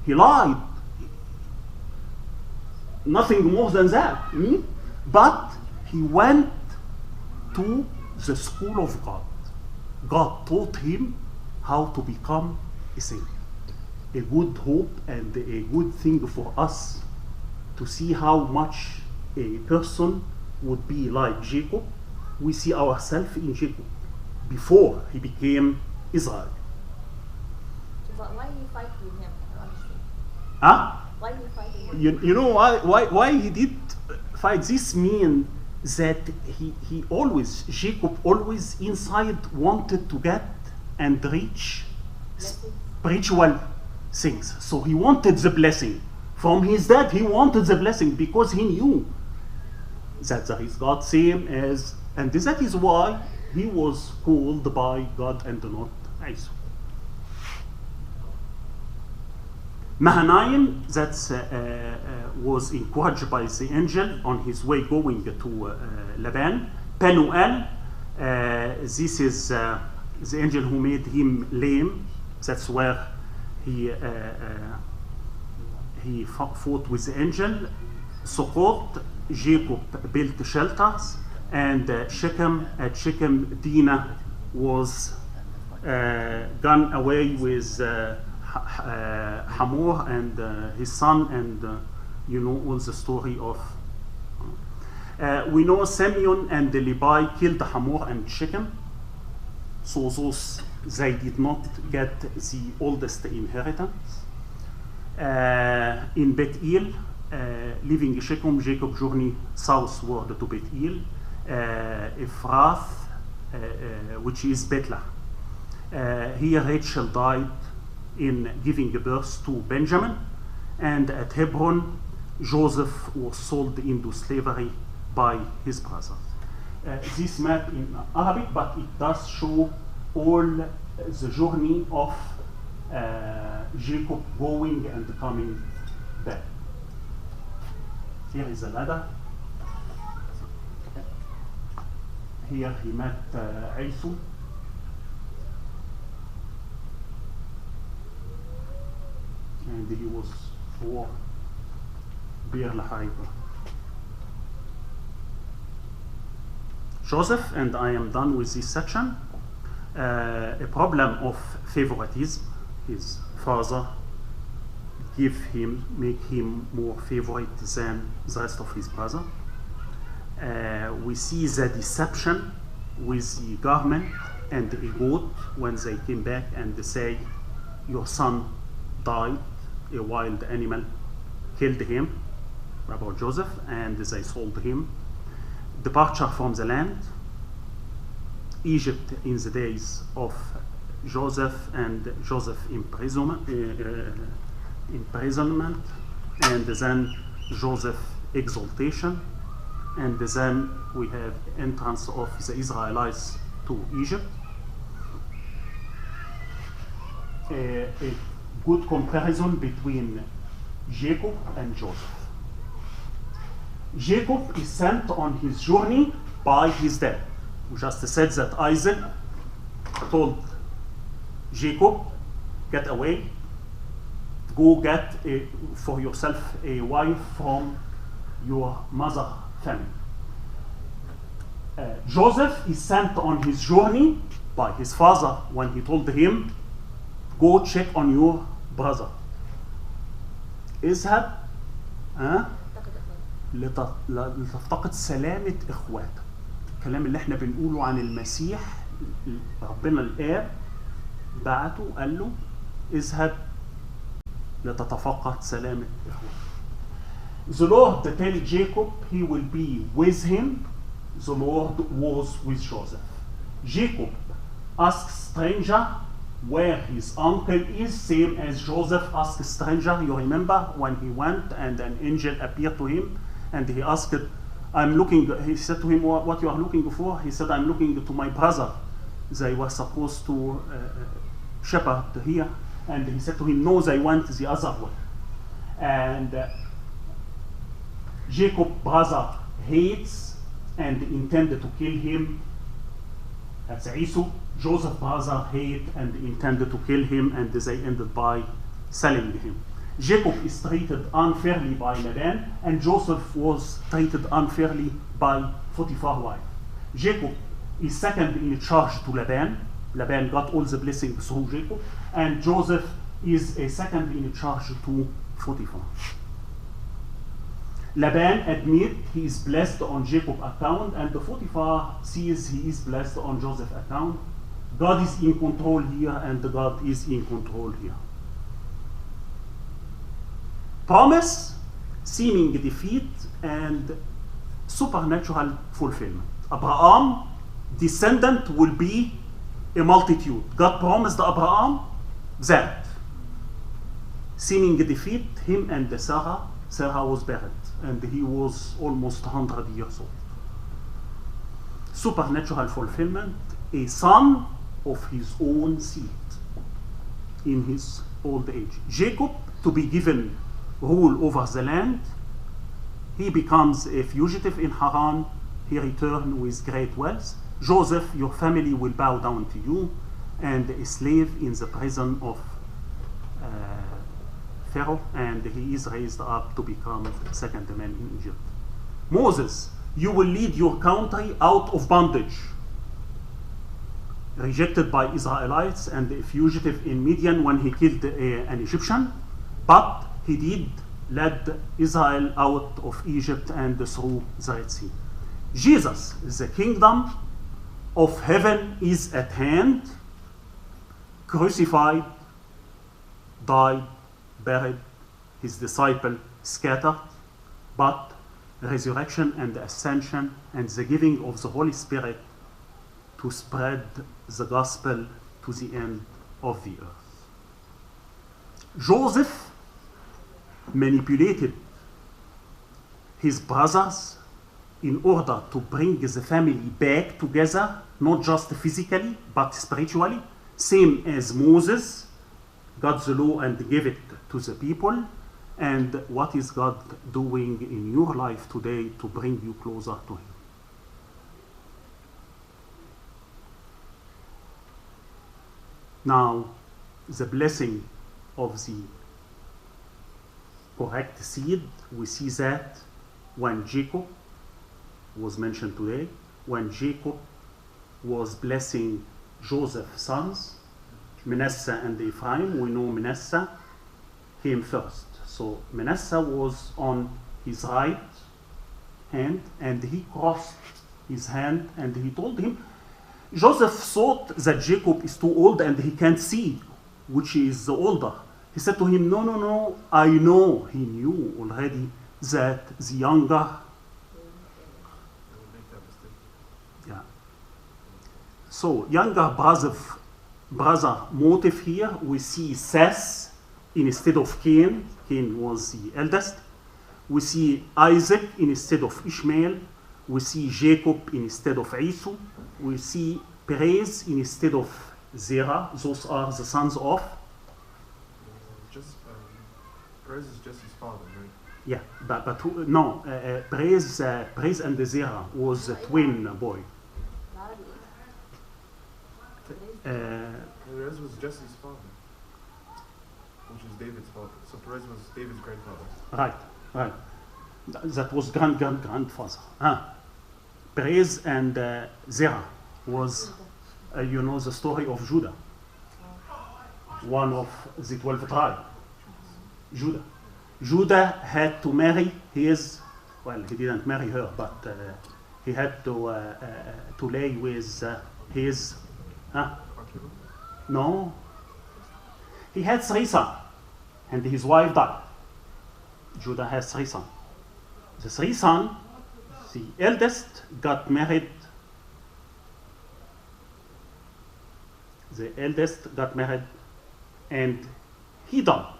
he lied, nothing more than that. But he went to the school of God. God taught him how to become a saint. A good hope and a good thing for us to see how much a person would be like Jacob. We see ourselves in Jacob before he became Israel. But why you fight with him? I don't understand. Huh? Why you fight with him? You know why he did fight? This mean that he always, Jacob always inside wanted to get and reach spiritual things. So he wanted the blessing. From his dad, he wanted the blessing because he knew that there is God same as, and that is why he was called by God and not Esau. Mahanaim, that was encouraged by the angel on his way going to Laban. Penuel, this is the angel who made him lame. That's where he fought with the angel. Sukkot, Jacob built shelters, and Shechem, at Shechem, Dinah was gone away with Hamor and his son, and you know all the story of. We know Simeon and Levi killed Hamor and Shechem, so those they did not get the oldest inheritance. In Bet El, leaving Shechem, Jacob journeyed southward to Bet El, Ephrath, which is Bethlehem. Here Rachel died in giving birth to Benjamin, and at Hebron, Joseph was sold into slavery by his brothers. This map in Arabic, but it does show all the journey of Jacob going and coming back. Here is a ladder. Here he met Esau. And he was for Bir Lahaiba. Joseph, and I am done with this section. A problem of favoritism. His father make him more favorite than the rest of his brother. We see the deception with the garment and a goat when they came back and they say, your son died, a wild animal killed him, about Joseph, and they sold him. Departure from the land, Egypt in the days of Joseph, and Joseph imprisonment, and then Joseph exaltation, and then we have entrance of the Israelites to Egypt. A good comparison between Jacob and Joseph. Jacob is sent on his journey by his dad. We just said that Isaac told Jacob, get away, go get for yourself a wife from your mother family. Joseph is sent on his journey by his father when he told him, go check on your brother. اذهب لتفتقد سلامة إخواتك. الكلام اللي احنا بنقوله عن المسيح، ربنا الآب بعته قال له اذهب لتتفقد سلامة إخواتك. The Lord tell Jacob he will be with him. The Lord was with Joseph. Jacob asked stranger where his uncle is, same as Joseph asked a stranger. You remember when he went and an angel appeared to him and he asked, he said to him, what you are looking for? He said, I'm looking to my brother. They were supposed to shepherd here. And he said to him, no, they went the other way. And Jacob's brother hates and intended to kill him. That's Esau. Joseph's brother hate and intended to kill him, and they ended by selling him. Jacob is treated unfairly by Laban, and Joseph was treated unfairly by Potiphar's wife. Jacob is second in charge to Laban. Laban got all the blessings through Jacob, and Joseph is a second in charge to Potiphar. Laban admits he is blessed on Jacob's account, and Potiphar sees he is blessed on Joseph's account. God is in control here, and God is in control here. Promise, seeming defeat, and supernatural fulfillment. Abraham, descendant will be a multitude. God promised Abraham that. Seeming defeat, him and Sarah. Sarah was buried, and he was almost 100 years old. Supernatural fulfillment, a son of his own seed in his old age. Jacob to be given rule over the land. He becomes a fugitive in Haran. He returns with great wealth. Joseph, your family will bow down to you, and a slave in the prison of Pharaoh, and he is raised up to become second man in Egypt. Moses, you will lead your country out of bondage, rejected by Israelites and a fugitive in Midian when he killed an Egyptian, but he did lead Israel out of Egypt and through the Red Sea. Jesus, the kingdom of heaven is at hand, crucified, died, buried, his disciple scattered, but resurrection and ascension and the giving of the Holy Spirit to spread the gospel to the end of the earth. Joseph manipulated his brothers in order to bring the family back together, not just physically, but spiritually, same as Moses got the law and gave it to the people. And what is God doing in your life today to bring you closer to Him? Now, the blessing of the correct seed, we see that when Jacob was mentioned today, when Jacob was blessing Joseph's sons, Manasseh and Ephraim, we know Manasseh came first. So Manasseh was on his right hand, and he crossed his hand, and he told him, Joseph thought that Jacob is too old and he can't see which is the older. He said to him, no, I know. He knew already that the younger. Yeah. So younger brother motive here, we see Seth instead of Cain. Cain was the eldest. We see Isaac instead of Ishmael. We see Jacob instead of Esau. We see Perez instead of Zerah. Those are the sons of. Perez is Jesse's father, right? Yeah, but who, no, Perez and Zerah was a twin boy. Perez was Jesse's father, which is David's father. So Perez was David's grandfather. Right. That was grandfather. Perez and Zerah was, you know, the story of Judah, one of the 12 tribes. Judah had to marry his, well, he didn't marry her, but he had to lay with his, no, he had 3 sons, and his wife died. Judah has 3 sons. The 3 sons, the eldest got married. And he died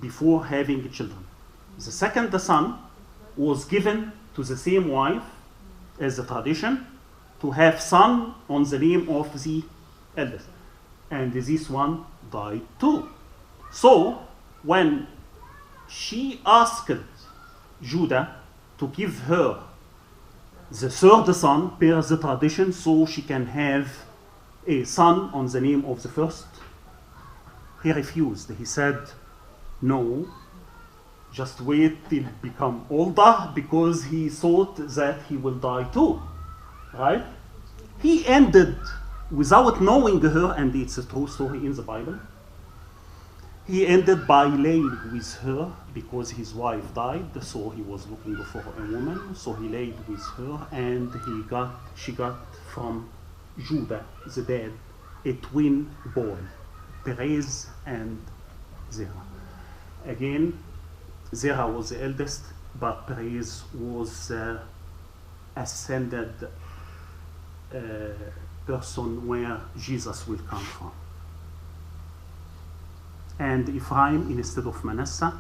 before having children. The second son was given to the same wife as a tradition to have son on the name of the eldest. And this one died too. So when she asked Judah to give her the third son per the tradition so she can have a son on the name of the first, he refused. He said, no, just wait till become older, because he thought that he will die too, right? He ended, without knowing her, and it's a true story in the Bible, he ended by laying with her because his wife died, so he was looking for a woman, so he laid with her, and she got from Judah, the dad, a twin boy, Perez and Zerah. Again, Zerah was the eldest, but Perez was ascended person where Jesus will come from. And Ephraim instead of Manasseh,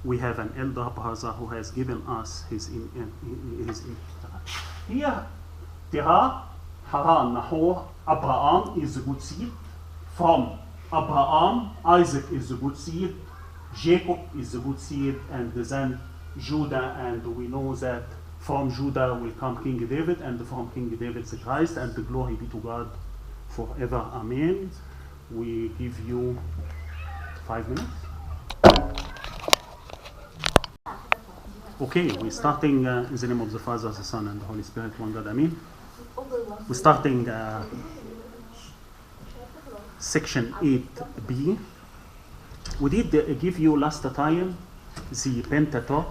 we have an elder brother who has given us his here, Terah, Haran, Nahor, Abraham is a good seed. From Abraham, Isaac is a good seed. Jacob is the good seed, and then Judah, and we know that from Judah will come King David, and from King David the Christ, and the glory be to God forever. Amen. We give you 5 minutes. Okay, we're starting in the name of the Father, the Son, and the Holy Spirit, one God. Amen. We're starting section 8b. We did give you last time the Pentateuch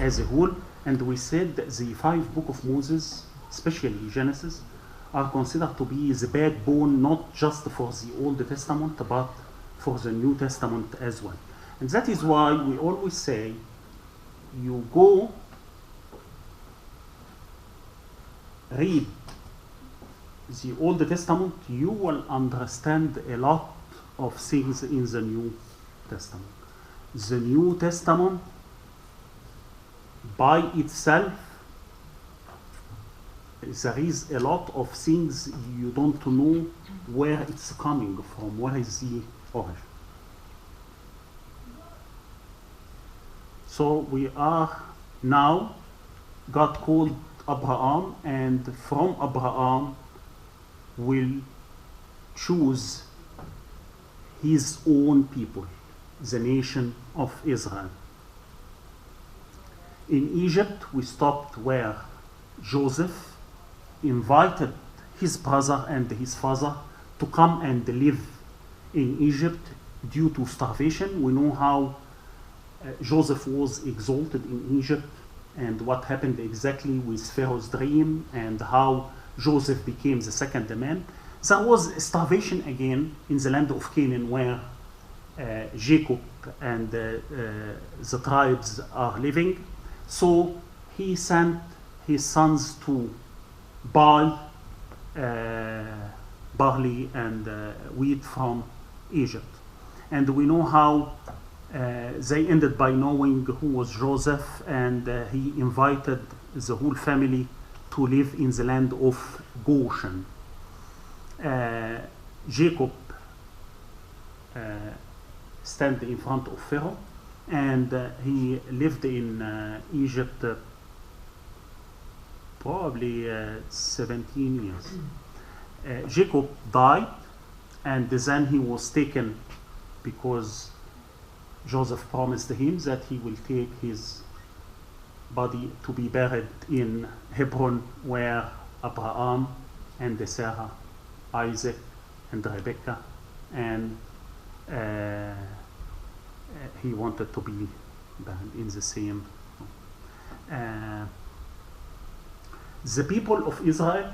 as a whole, and we said the 5 books of Moses, especially Genesis, are considered to be the backbone not just for the Old Testament but for the New Testament as well. And that is why we always say you go read the Old Testament, you will understand a lot of things in the New Testament. The New Testament by itself, there is a lot of things you don't know where it's coming from, where is the origin. So we are now, God called Abraham, and from Abraham will choose his own people, the nation of Israel. In Egypt, we stopped where Joseph invited his brother and his father to come and live in Egypt due to starvation. We know how Joseph was exalted in Egypt and what happened exactly with Pharaoh's dream and how Joseph became the second man. There was starvation again in the land of Canaan where Jacob and the tribes are living. So he sent his sons to buy barley and wheat from Egypt. And we know how they ended by knowing who was Joseph, and he invited the whole family to live in the land of Goshen. Jacob stand in front of Pharaoh, and he lived in Egypt probably 17 years. Jacob died, and then he was taken because Joseph promised him that he will take his body to be buried in Hebron, where Abraham and Sarah, Isaac and Rebecca, and he wanted to be buried in the same. The people of Israel,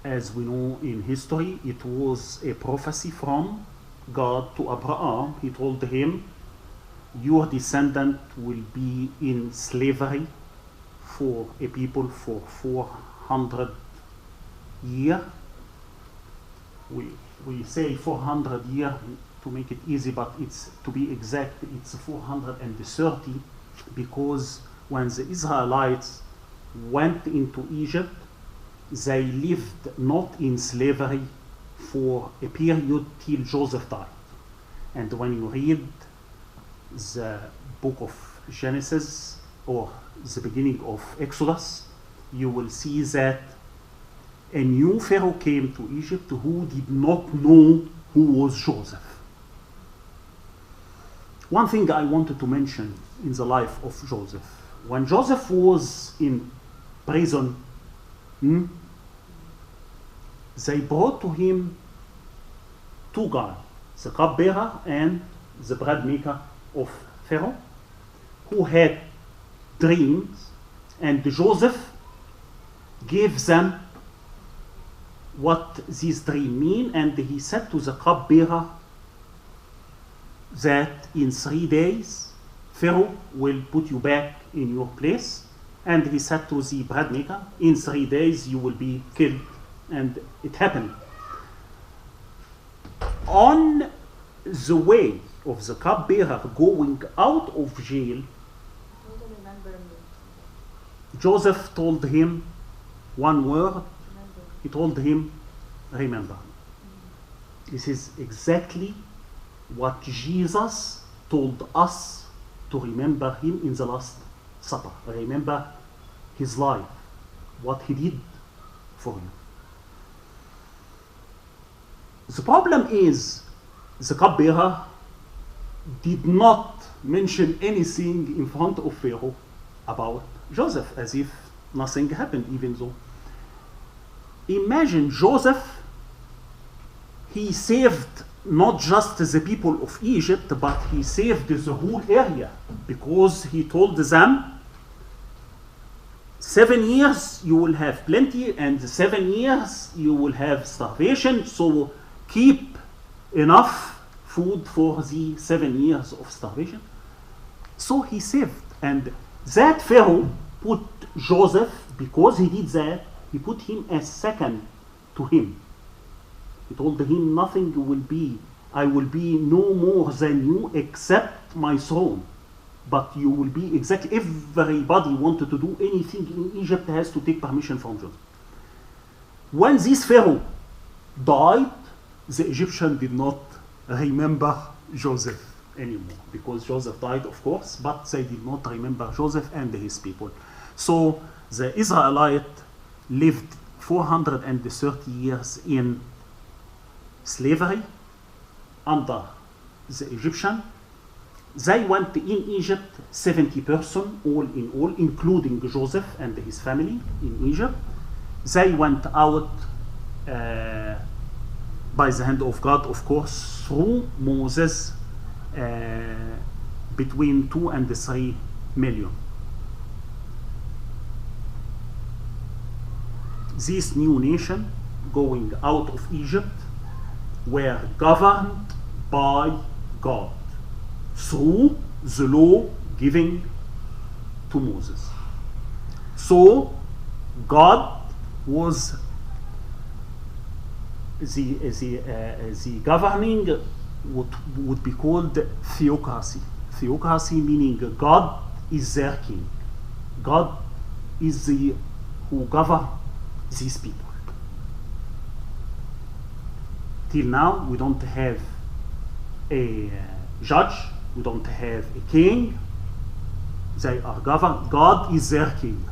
as we know in history, it was a prophecy from God to Abraham. He told him, your descendant will be in slavery for a people for 400 years. We say 400 years to make it easy, but it's, to be exact, it's 430, because when the Israelites went into Egypt, they lived not in slavery for a period till Joseph died. And when you read the book of Genesis or the beginning of Exodus, you will see that a new Pharaoh came to Egypt who did not know who was Joseph. One thing I wanted to mention in the life of Joseph, when Joseph was in prison, they brought to him 2 guys, the cupbearer and the bread maker of Pharaoh, who had dreams, and Joseph gave them what these dreams mean, and he said to the cupbearer that in 3 days Pharaoh will put you back in your place, and he said to the bread maker, in 3 days you will be killed. And it happened. On the way of the cupbearer going out of jail, Joseph told him one word. He told him, remember. This is exactly what Jesus told us to remember him in the Last Supper. Remember his life, what he did for you. The problem is the cupbearer did not mention anything in front of Pharaoh about Joseph, as if nothing happened, even though. Imagine Joseph, he saved not just the people of Egypt, but he saved the whole area, because he told them, 7 years you will have plenty, and 7 years you will have starvation, so keep enough food for the 7 years of starvation. So he saved, and that Pharaoh put Joseph, because he did that, he put him as second to him. He told him, nothing will be, I will be no more than you except my throne. But you will be exactly, everybody wanted to do anything in Egypt has to take permission from Joseph. When this Pharaoh died, the Egyptian did not remember Joseph anymore, because Joseph died, of course, but they did not remember Joseph and his people. So the Israelite lived 430 years in slavery under the Egyptian. They went in Egypt 70 persons, all in all, including Joseph and his family in Egypt. They went out by the hand of God, of course, through Moses, between 2 and 3 million. This new nation going out of Egypt were governed by God through the law given to Moses. So God was the governing would be called theocracy. Theocracy meaning God is their king. God is the who govern these people. Till now, we don't have a judge, we don't have a king. They are governed. God is their king.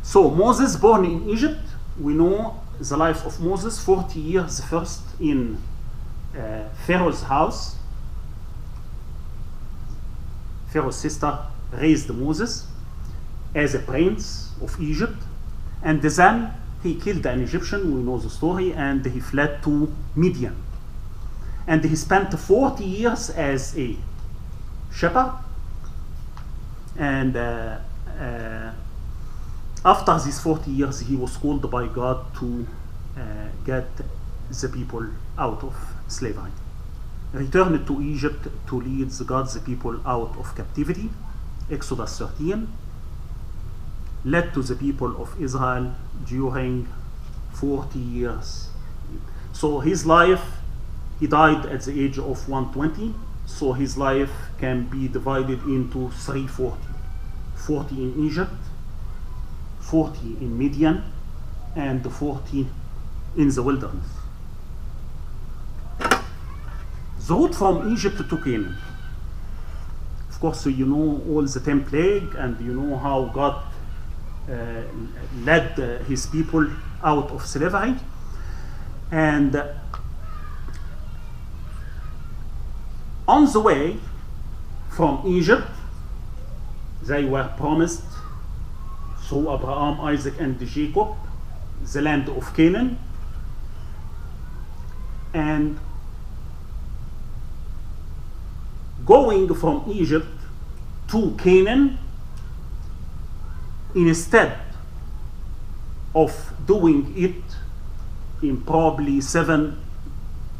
So Moses, born in Egypt, we know the life of Moses, 40 years first in Pharaoh's house. Pharaoh's sister raised Moses as a prince of Egypt, and then he killed an Egyptian, we know the story, and he fled to Midian. And he spent 40 years as a shepherd, and after these 40 years he was called by God to get the people out of slavery. Returned to Egypt to lead God's people out of captivity, Exodus 13, led to the people of Israel during 40 years. So his life, he died at the age of 120, so his life can be divided into 340. 40 in Egypt, 40 in Midian, and 40 in the wilderness. The route from Egypt to Canaan. Of course, you know all the 10 plagues, and you know how God led his people out of slavery. And on the way from Egypt, they were promised through Abraham, Isaac, and Jacob the land of Canaan. And going from Egypt to Canaan, instead of doing it in probably 7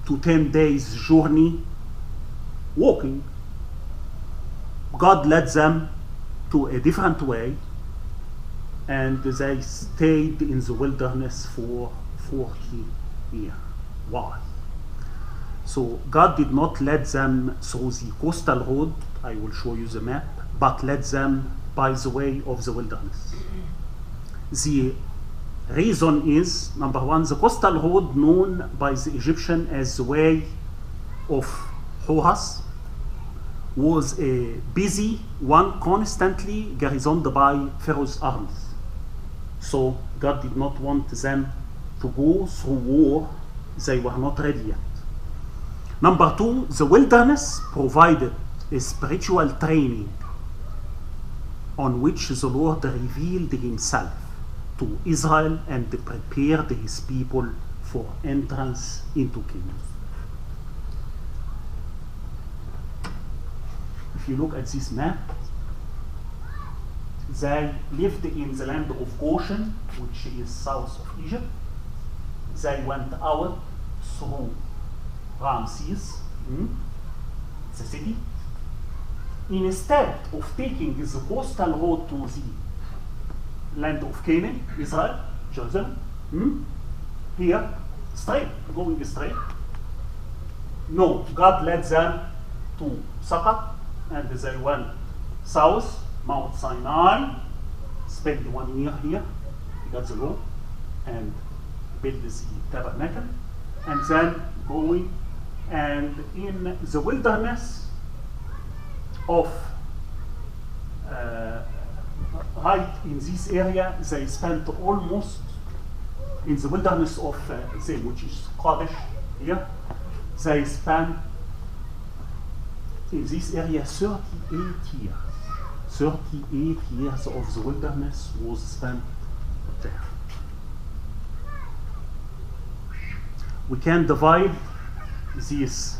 to 10 days journey walking, God led them to a different way, and they stayed in the wilderness for 40 years. Why? So God did not lead them through the coastal road, I will show you the map, but led them by the way of the wilderness. The reason is, number one, the coastal road known by the Egyptian as the way of Horus, was a busy one, constantly garrisoned by Pharaoh's armies. So God did not want them to go through war. They were not ready yet. Number two, the wilderness provided a spiritual training on which the Lord revealed himself to Israel and prepared his people for entrance into Canaan. If you look at this map, they lived in the land of Goshen, which is south of Egypt. They went out through Ramses, the city. Instead of taking the coastal road to the land of Canaan, Israel, Jerusalem, here, straight, going straight. No, God led them to Sukkot, and they went south, Mount Sinai, spent 1 year here, got the law, and built the tabernacle, and then going, and in the wilderness of right in this area, they spent almost in the wilderness of Zim, which is Kadesh here. They spent in this area 38 years. 38 years of the wilderness was spent there. We can divide this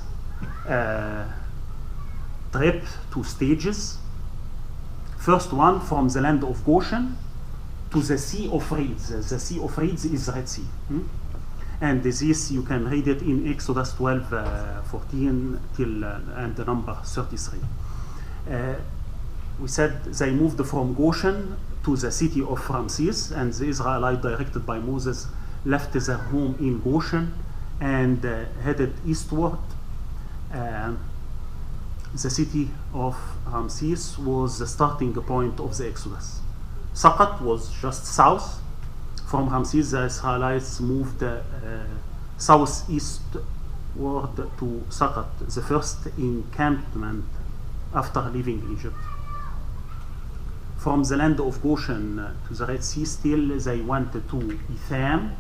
trip to stages. First one, from the land of Goshen to the Sea of Reeds. The Sea of Reeds is the Red Sea. And this, you can read it in Exodus 12, 14 till and the number 33. We said they moved from Goshen to the city of Ramses, and the Israelites, directed by Moses, left their home in Goshen and headed eastward. The city of Ramses was the starting point of the Exodus. Sukkot was just south. From Ramses, the Israelites moved southeastward to Sukkot, the first encampment after leaving Egypt. From the land of Goshen to the Red Sea, still they went to Etham,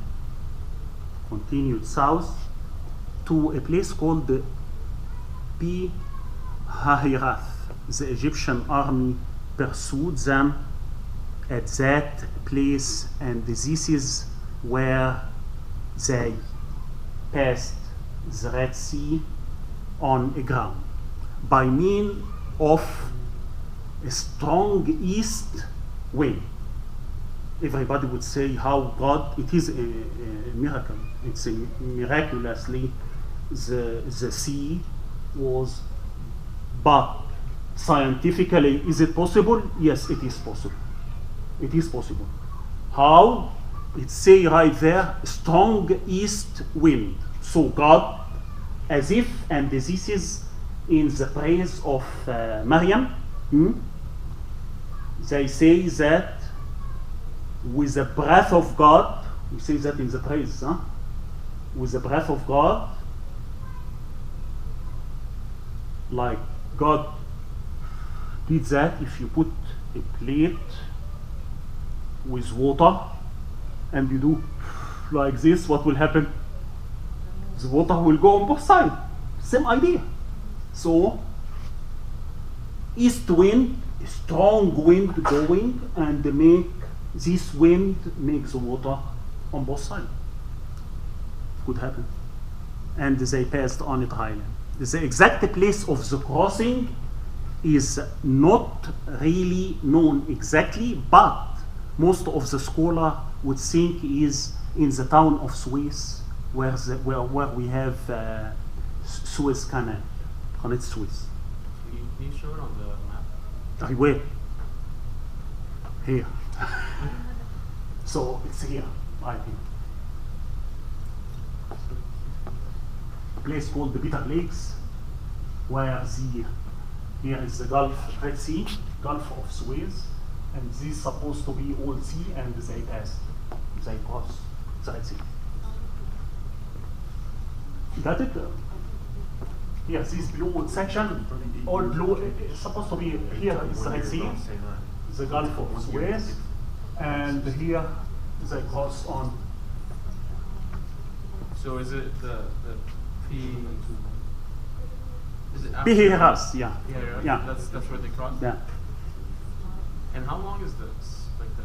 continued south to a place called Pi Hahirath. The Egyptian army pursued them at that place, and this is where they passed the Red Sea on a ground by means of a strong east wind. Everybody would say how God, it is a miracle. It's miraculously the sea was, but scientifically, is it possible? Yes, it is possible. It is possible. How? It say right there, strong east wind. So God, as if, and this is in the praise of Maryam, they say that with the breath of God, we say that in the praise, with the breath of God, like God did that. If you put a plate with water and you do like this, what will happen? The water will go on both sides. Same idea. So east wind, strong wind going, and make this wind makes the water on both sides. Could happen. And they passed on a dry land. The exact place of the crossing is not really known exactly, but most of the scholar would think is in the town of Suez, where we have Suez Canal. And it's Suez. Can you show it on the map? I will. Here. So it's here, I think. A place called the Bitter Lakes, where here is the Gulf, Red Sea, Gulf of Suez, and this is supposed to be all sea, and they cross the Red Sea. Got it? Here, this blue section, all blue, it's supposed to be here is the Red Sea, the Gulf of Suez, and here the cross on. So is it the P? Is it after Pihiras, yeah. Yeah, Yeah. That's where they cross. Yeah. And how long is the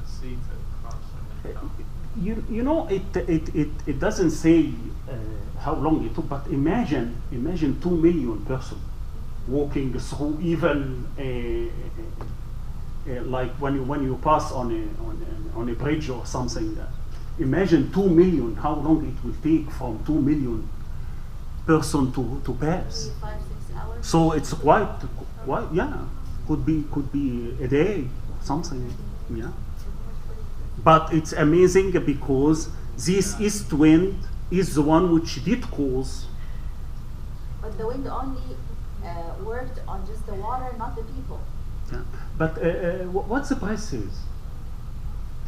sea to cross? Like, how? You know, it doesn't say how long it took, but imagine 2 million person walking through even like when you pass on a bridge or something. Imagine 2 million, how long it will take from 2 million person to pass. 5-6 hours. So it's quite yeah, could be a day, something, yeah. But it's amazing because this east wind is the one which did cause. But the wind only worked on just the water, not the people. Yeah. But what's the prices?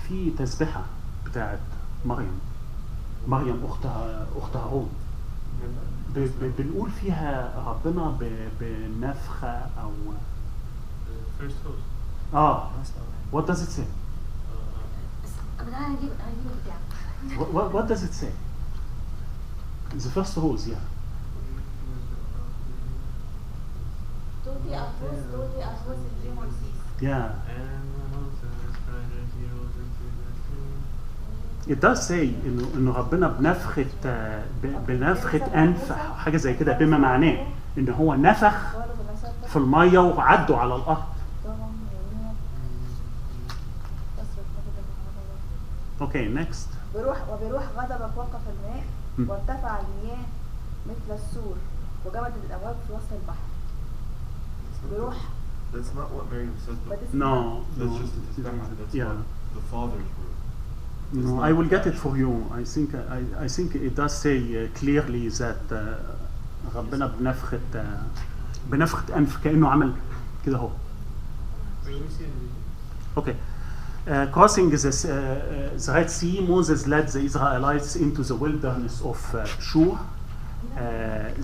في تسبحة بتاعت مريم أختها هارون بنقول فيها ربنا بنفخة أو The first host. what does it say? but I give it down. What does it say? The first hose, yeah. Tuti Ahuz in 3 more seas. Yeah. And Moses cried as he rose into the sea. It does say إنه ربنا بنفخة أنف حاجة زي كده بما معناه إن هو نفخ في المية وعدوا على الأرض. Okay, next. وبروح غضبك وقف الماء وارتفع المياه مثل السور وجمدت الأمواج في وسط البحر. بروح. That's not what Miriam says. But this No. That's just a testimony. That's Yeah. what the fathers were. No, I will get it for you. I think it does say clearly that ربنا بنفخة أنف كأنه عمل كده هو. Wait, let me see it. Okay. Crossing the Red Sea, Moses led the Israelites into the wilderness of Shur,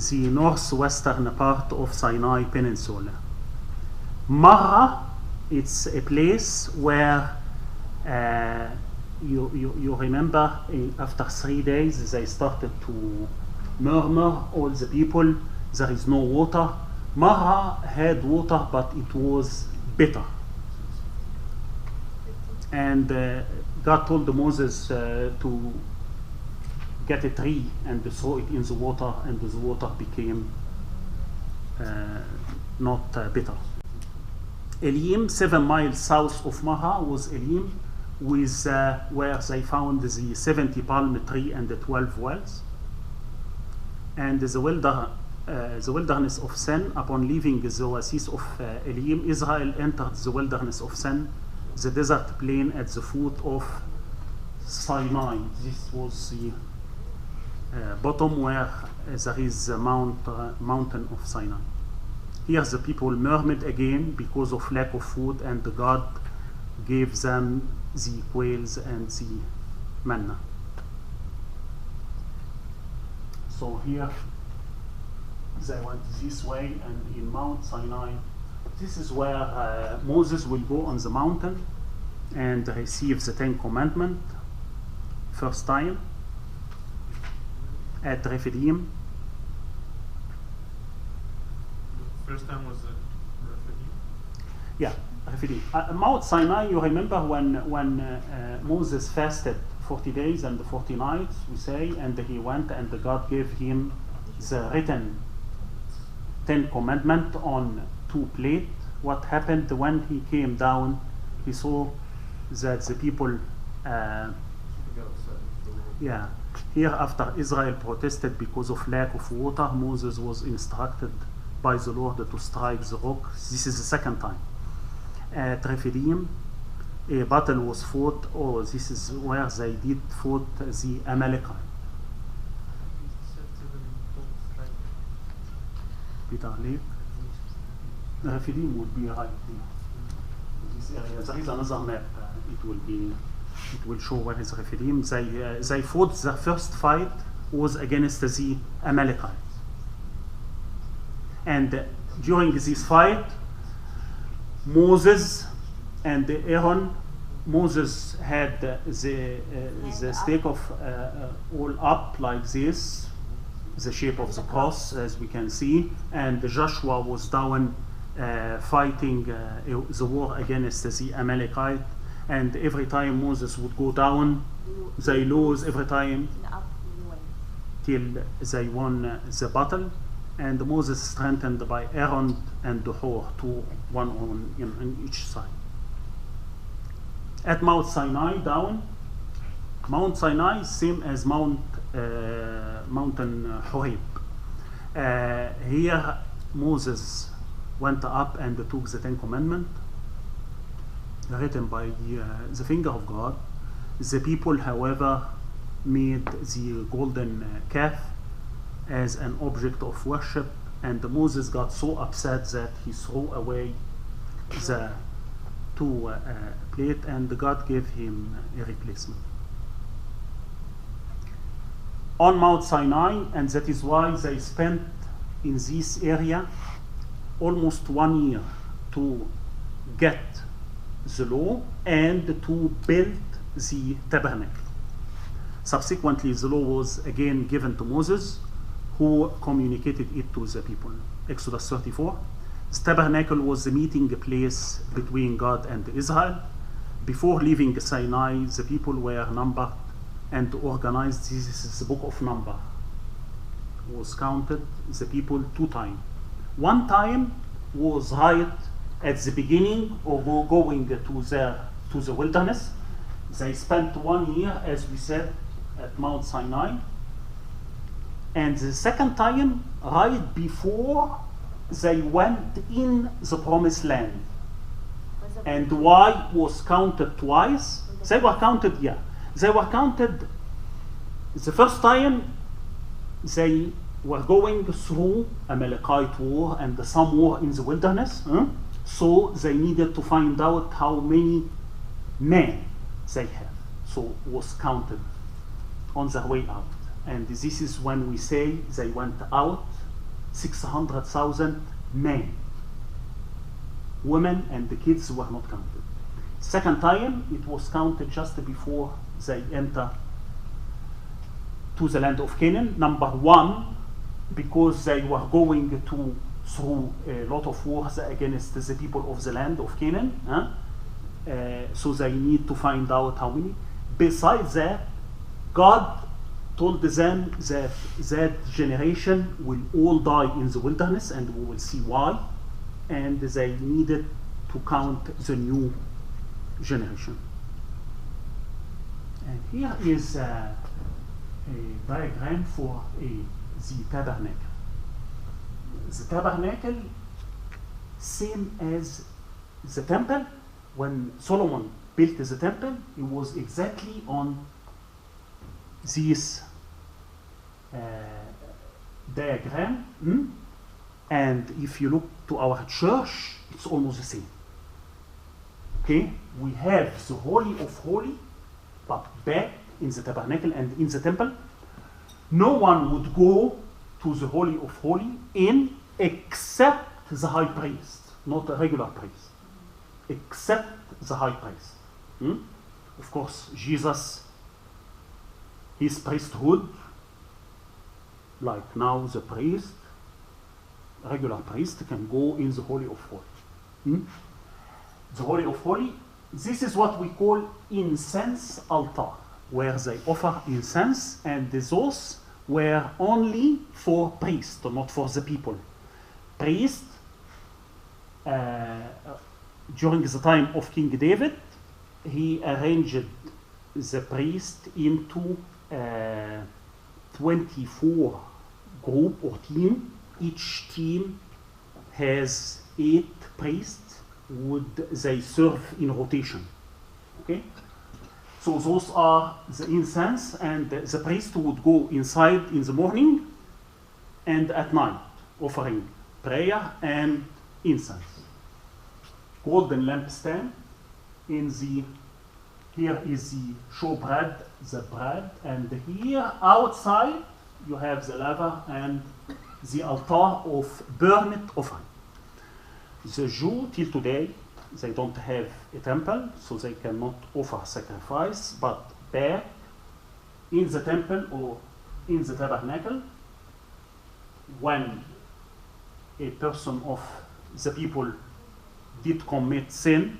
the northwestern part of Sinai Peninsula. Marra, it's a place where you remember after 3 days they started to murmur, all the people, there is no water. Marra had water, but it was bitter. And God told Moses to get a tree and throw it in the water, and the water became not bitter. Elim, 7 miles south of Marra, was Elim, with where they found the 70 palm tree and the 12 wells. And the wilderness of Sin. Upon leaving the oasis of Elim, Israel entered the wilderness of Sin, the desert plain at the foot of Sinai. This was the bottom where there is the mountain of Sinai. Here the people murmured again because of lack of food, and God gave them the quails and the manna. So here they went this way, and in Mount Sinai, this is where Moses will go on the mountain and receive the 10 Commandments first time at Rephidim. First time was at Rephidim? Yeah, Rephidim. Mount Sinai, you remember when Moses fasted 40 days and 40 nights, we say, and he went and God gave him the written 10 Commandments on 2 plates. What happened when he came down, he saw that the people, yeah, here after Israel protested because of lack of water, Moses was instructed by the Lord to strike the rock. This is the second time. At Rephidim, a battle was fought, or this is where they did fought the Amalekite. Peter Lake. Rephidim would be right here. This area, there is another map. It will show where is Rephidim. They fought. The first fight was against the Amalekites. And during this fight, Moses and Aaron, Moses had the stake of all up like this, the shape of the cross, as we can see, and Joshua was down fighting the war against the Amalekite, and every time Moses would go down, they lose every time up you win. till they won the battle, and Moses strengthened by Aaron and Hur, one on each side. At Mount Sinai down, Mount Sinai same as mountain Horeb. Here Moses went up and took the Ten Commandments written by the finger of God. The people, however, made the golden calf as an object of worship, and Moses got so upset that he threw away the two plate, and God gave him a replacement. On Mount Sinai, and that is why they spent in this area almost 1 year to get the law and to build the tabernacle. Subsequently, the law was again given to Moses, who communicated it to the people. Exodus 34. The tabernacle was the meeting place between God and Israel. Before leaving Sinai, the people were numbered and organized. This is the book of Numbers. Was counted the people 2 times. 1 time was right at the beginning of going to the wilderness. They spent 1 year, as we said, at Mount Sinai. And the second time, right before they went in the promised land. And why was counted twice? They were counted, yeah. They were counted the first time they were going through Amalekite war and some war in the wilderness. So they needed to find out how many men they have. So was counted on their way out. And this is when we say they went out 600,000 men. Women and the kids were not counted. Second time, it was counted just before they enter to the land of Canaan. Number 1, because they were going through a lot of wars against the people of the land of Canaan. So they need to find out how many. Besides that, God told them that that generation will all die in the wilderness, and we will see why. And they needed to count the new generation. And here is a diagram for the tabernacle. The tabernacle, same as the temple. When Solomon built the temple, it was exactly on this diagram. And if you look to our church, it's almost the same. Okay, we have the Holy of Holy, but back in the tabernacle and in the temple, no one would go to the Holy of Holy except the high priest, not a regular priest, except the high priest. Of course, Jesus, his priesthood, like now the priest, regular priest can go in the Holy of Holy. The Holy of Holy, this is what we call incense altar, where they offer incense, and those were only for priests, not for the people. Priest, during the time of King David, he arranged the priest into 24 group or team. Each team has 8 priests. Would they serve in rotation? Okay, so those are the incense, and the priest would go inside in the morning and at night, offering prayer and incense. Golden lampstand. Here is the showbread, the bread, and here outside you have the laver and the altar of burnt offering. The Jew till today, they don't have a temple, so they cannot offer sacrifice, but back in the temple or in the tabernacle, when a person of the people did commit sin,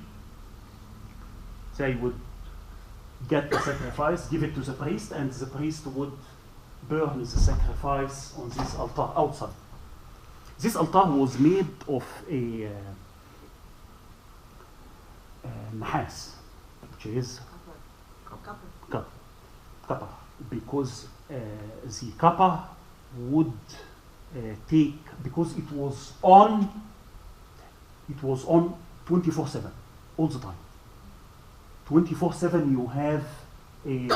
they would get the sacrifice, give it to the priest, and the priest would burn the sacrifice on this altar outside. This altar was made of a nahas, which is copper, because the copper would take, because it was on 24/7 all the time. 24/7 you have a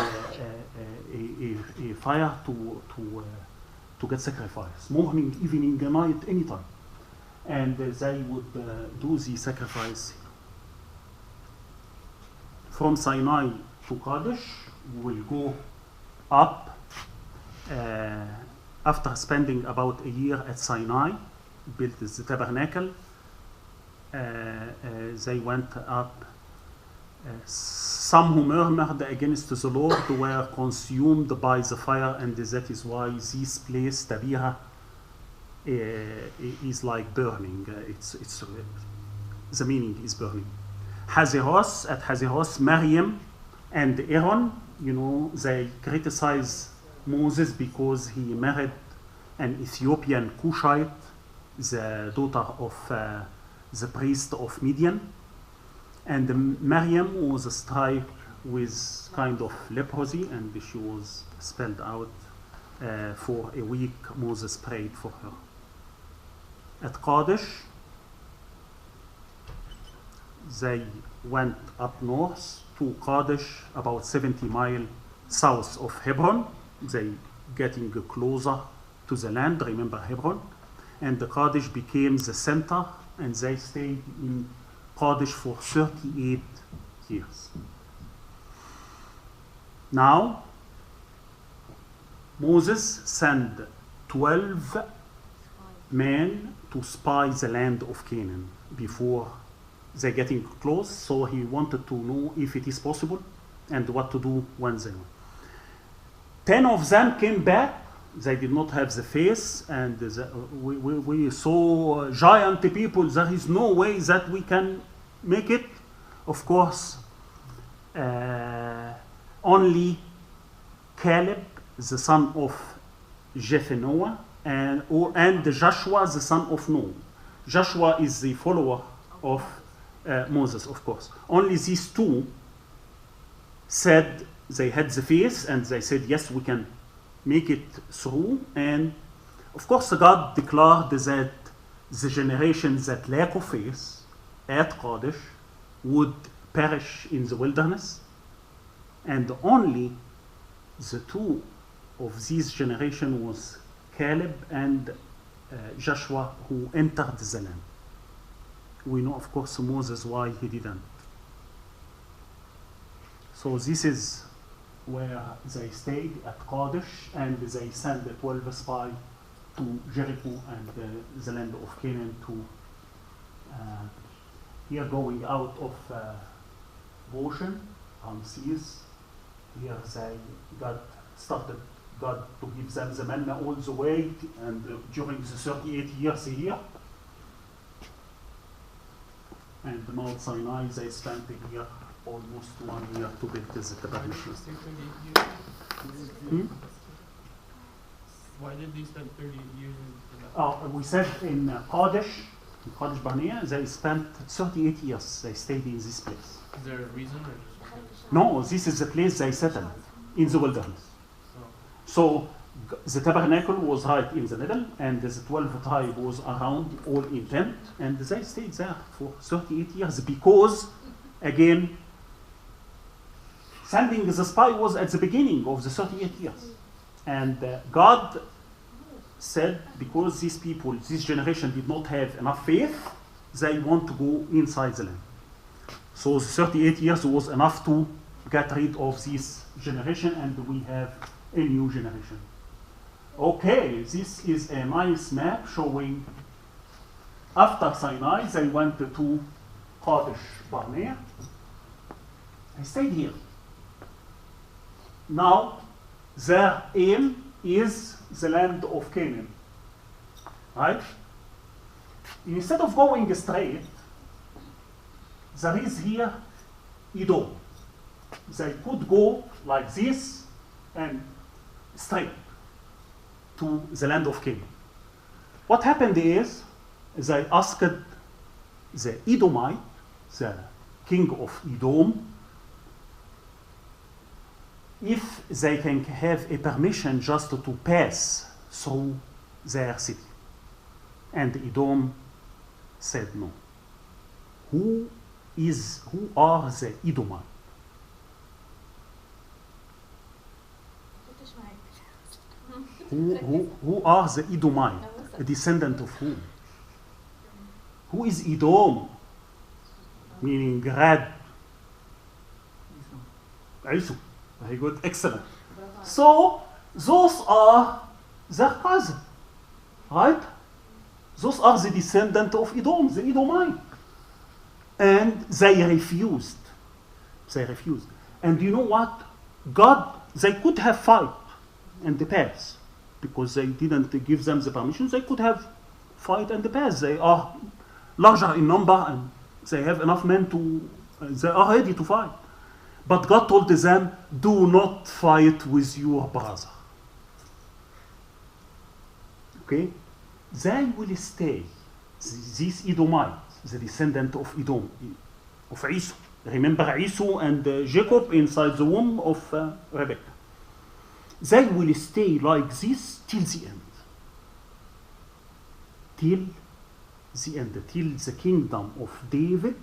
fire to get sacrifice, morning, evening, night, anytime, and they would do the sacrifice. From Sinai to Kadesh, we will go up after spending about a year at Sinai, built the tabernacle. They went up. Some who murmured against the Lord were consumed by the fire, and that is why this place, Tabiha, is like burning. It's the meaning is burning. Hazeros, at Hazeros, Miriam and Aaron, they criticize Moses because he married an Ethiopian Cushite, the daughter of the priest of Midian. And Miriam was struck with kind of leprosy, and she was spelled out for a week. Moses prayed for her. At Kadesh, they went up north to Kadesh, about 70 miles south of Hebron. They getting closer to the land, remember Hebron. And the Kadesh became the center, and they stayed in Kadesh for 38 years. Now, Moses sent 12 men to spy the land of Canaan before they getting close, so he wanted to know if it is possible and what to do when they went. 10 of them came back. They did not have the face, and we saw giant people. There is no way that we can make it. Of course, only Caleb, the son of Jephunneh, and Joshua, the son of Nun. Joshua is the follower of Moses, of course. Only these two said they had the face, and they said, yes, we can make it through. And of course, God declared that the generation that lack of faith at Kadesh would perish in the wilderness, and only the two of this generation was Caleb and Joshua who entered the land. We know, of course, Moses why he didn't. So this is where they stayed at Kadesh, and they sent the 12 spies to Jericho and the land of Canaan to here going out of Goshen, Ramses. Here they God to give them the manna all the way, and during the 38 years here. And Mount Sinai, they spent a year, almost 1 year, to build the tabernacle. Why did they spend 30 years in that? We said in Kadesh Barnea, they spent 38 years. They stayed in this place. Is there a reason or just? No, this is the place they settled in the wilderness. So the tabernacle was right in the middle, and the 12 tribes was around, all in tent, and they stayed there for 38 years because, again, sending the spy was at the beginning of the 38 years. And God said, because these people, this generation did not have enough faith, they want to go inside the land. So the 38 years was enough to get rid of this generation, and we have a new generation. Okay, this is a nice map showing after Sinai they went to Kadesh Barnea. I stayed here. Now their aim is the land of Canaan. Right? Instead of going straight, there is here Edom. They could go like this and straight to the land of Canaan. What happened is they asked the Edomite, the king of Edom, if they can have a permission just to pass through their city. And Edom said no. Who are the Edomite? Who are the Edomite? A descendant of whom? Who is Edom? Meaning Gad. Isu. Very good, excellent. So those are their cousin, right? Those are the descendant of Edom, the Edomite. And they refused. They refused. And you know what? They could have fight and pass. Because they didn't give them the permission, they could have fight and pass. They are larger in number and they have enough men they are ready to fight. But God told them, do not fight with your brother. Okay? They will stay. These Edomites, the descendant of Edom, of Esau. Remember Esau and Jacob inside the womb of Rebekah. They will stay like this till the end. Till the end, till the kingdom of David,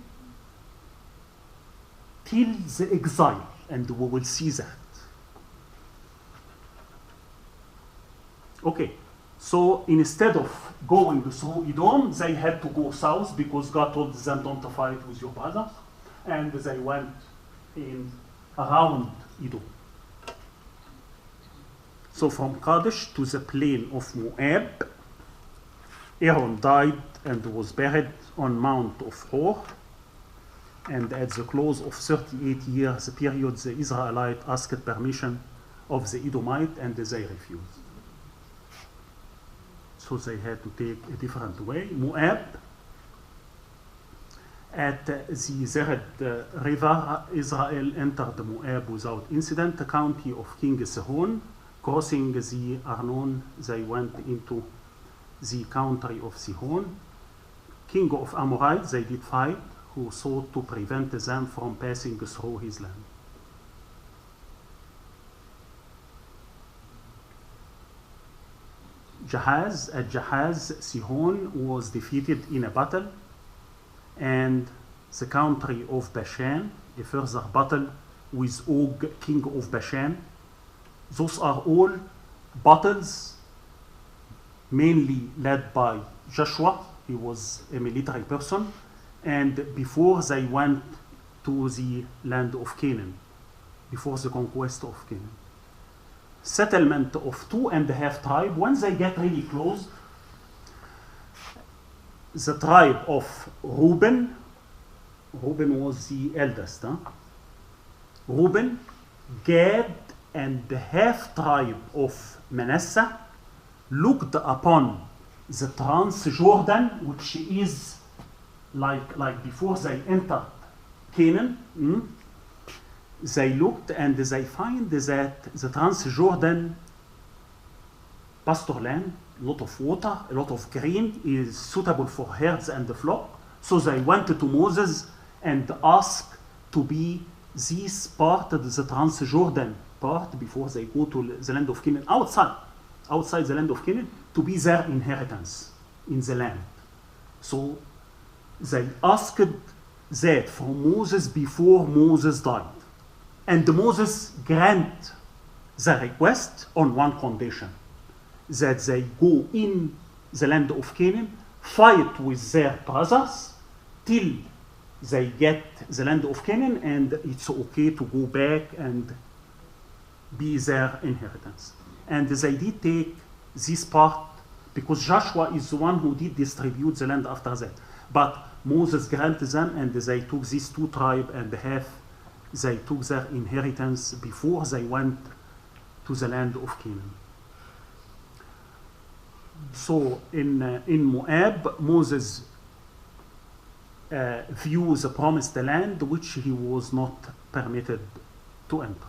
till the exile, and we will see that. Okay, so instead of going through Edom, they had to go south because God told them don't fight with your brothers, and they went in around Edom. So from Kadesh to the plain of Moab, Aaron died and was buried on Mount of Hor. And at the close of 38 years, the period, the Israelites asked permission of the Edomite and they refused. So they had to take a different way. Moab, at the Zered River, Israel entered Moab without incident, the county of King Sihon. Crossing the Arnon, they went into the country of Sihon. King of Amorites, they did fight, who sought to prevent them from passing through his land. At Jahaz, Sihon was defeated in a battle, and the country of Bashan, a further battle with Og, king of Bashan. Those are all battles mainly led by Joshua. He was a military person. And before they went to the land of Canaan, before the conquest of Canaan. Settlement of 2.5 tribes. When they get really close, the tribe of Reuben was the eldest. Reuben, Gad, and the half tribe of Manasseh looked upon the Transjordan, which is like before they entered Canaan. They looked and they find that the Transjordan pasture land, a lot of water, a lot of green, is suitable for herds and the flock. So they went to Moses and asked to be this part of the Transjordan part before they go to the land of Canaan, outside the land of Canaan, to be their inheritance in the land. So they asked that from Moses before Moses died. And Moses granted the request on one condition, that they go in the land of Canaan, fight with their brothers till they get the land of Canaan, and it's okay to go back and be their inheritance. And they did take this part, because Joshua is the one who did distribute the land after that. But Moses granted them, and they took these 2 tribes and half. They took their inheritance before they went to the land of Canaan. So in Moab, Moses views the promised land which he was not permitted to enter.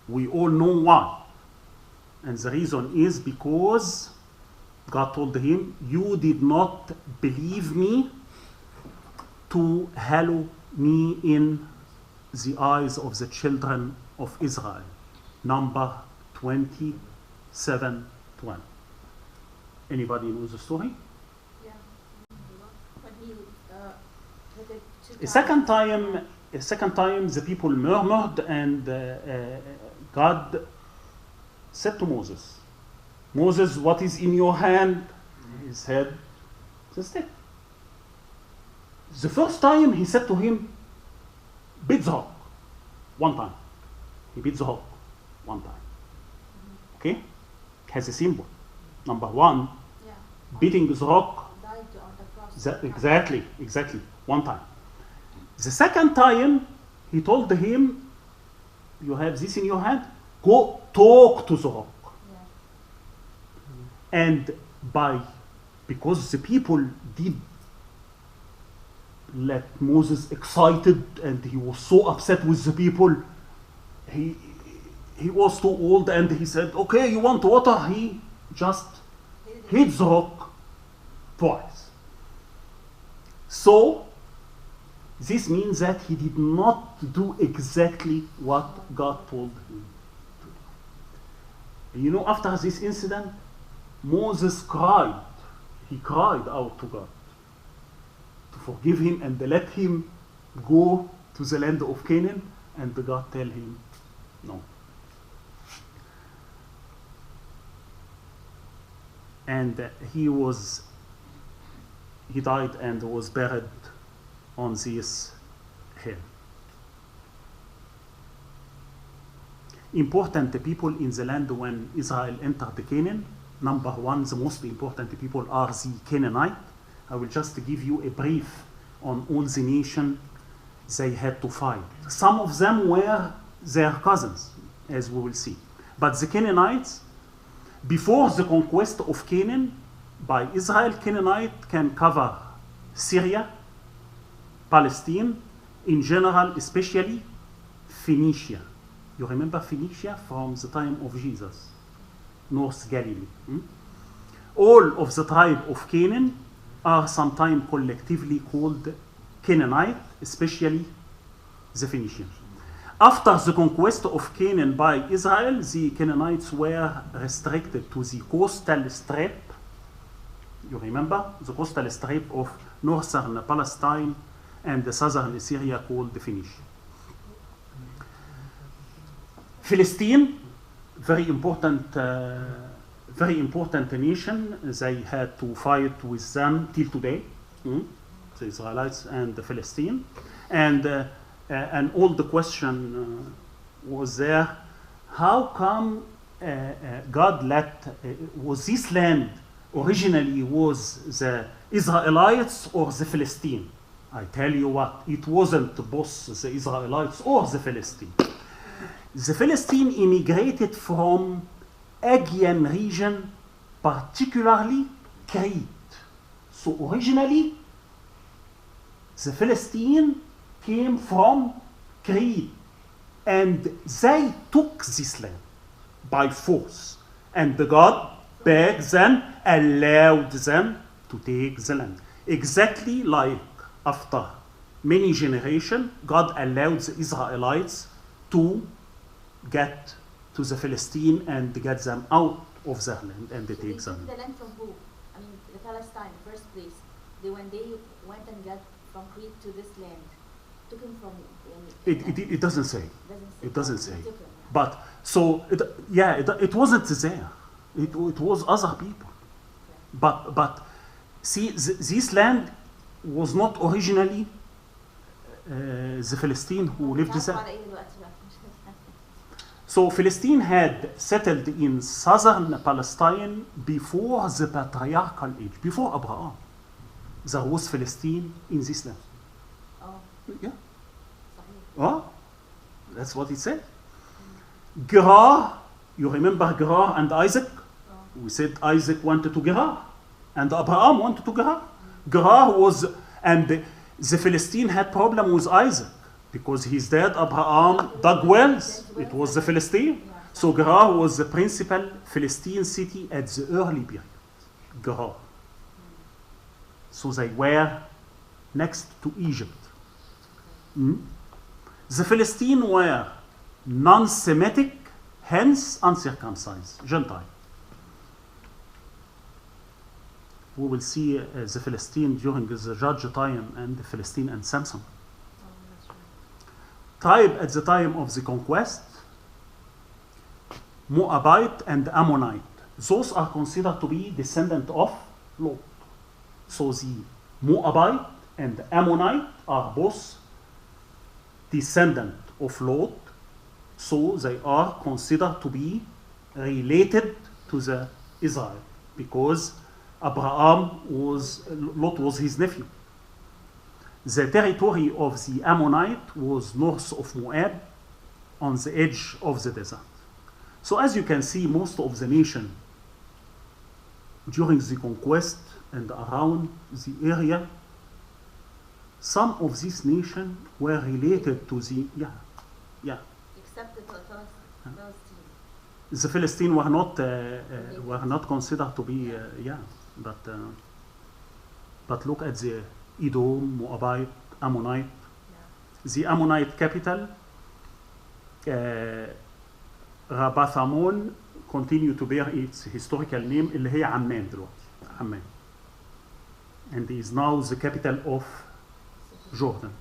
We all know why. And the reason is because God told him, you did not believe me to hallow me in the eyes of the children of Israel. Number 27:1. Anybody knows the story? Yeah. When he took it to A second time, the people murmured, and God said to Moses, Moses, what is in your hand? He said, the stick. The first time he said to him, beat the rock. One time. He beat the rock. One time. Okay? It has a symbol. Number 1, yeah. beating the rock. Died on the cross. Exactly. One time. The second time, he told him, you have this in your hand, go talk to the rock. Yeah. And because the people did let Moses excited, and he was so upset with the people, he was too old, and he said, okay, you want water? He just hit the rock twice. So this means that he did not do exactly what God told him to do. You know, after this incident, Moses cried. He cried out to God to forgive him and let him go to the land of Canaan, and God tell him no. And he died and was buried on this hill. Important people in the land when Israel entered Canaan. Number 1, the most important people are the Canaanites. I will just give you a brief on all the nations they had to fight. Some of them were their cousins, as we will see. But the Canaanites, before the conquest of Canaan by Israel, Canaanite can cover Syria, Palestine, in general, especially Phoenicia. You remember Phoenicia from the time of Jesus, North Galilee. All of the tribe of Canaan are sometimes collectively called Canaanite, especially the Phoenicians. After the conquest of Canaan by Israel, the Canaanites were restricted to the coastal strip. You remember? The coastal strip of northern Palestine and the southern Syria called Phoenicia. Philistine, very important nation. They had to fight with them till today, the Israelites and the Philistine. And all the question was there, how come God was this land originally was the Israelites or the Philistine? I tell you what, it wasn't both the Israelites or the Philistine. The Philistine immigrated from Aegean region, particularly Crete. So originally, the Philistine came from Crete, and they took this land by force. And God back then allowed them to take the land. Exactly like after many generations, God allowed the Israelites to get to the Philistine and get them out of their land and they take them. Took the land from who? I mean, the Palestine, first place. When they went and got from Crete to this land, took him from. It doesn't say. It doesn't say. Took him. But so it wasn't there. It was other people. Okay. But see, this land was not originally the Philistine who lived there. So Philistine had settled in southern Palestine before the patriarchal age, before Abraham. There was Philistine in this land. Oh, Yeah. صحيح. Oh, that's what it said. Gerar, you remember Gerar and Isaac? Oh. We said Isaac wanted to Gerar, and Abraham wanted to Gerar. Gerar was, and the Philistine had problem with Isaac because his dad Abraham dug wells. It was the Philistine. Yeah. So Gerar was the principal Philistine city at the early period. Gerar. So they were next to Egypt. Mm. The Philistines were non-Semitic, hence uncircumcised, Gentile. We will see the Philistine during the Judge time and the Philistine and Samson. Oh, that's right. Tribe at the time of the conquest, Moabite and Ammonite. Those are considered to be descendants of Lot. So the Moabite and Ammonite are both descendants of Lot, so they are considered to be related to the Israel because Lot was his nephew. The territory of the Ammonite was north of Moab on the edge of the desert. So as you can see, most of the nation during the conquest and around the area, some of these nations were related to the, Except the Palestine. the Philistines were not considered to be, but look at the Edom, Moabite, Ammonite. Yeah. The Ammonite capital, Rabath Ammon, continue to bear its historical name, اللي هي عمان دلوقتي, عمان. And is now the capital of Jordan.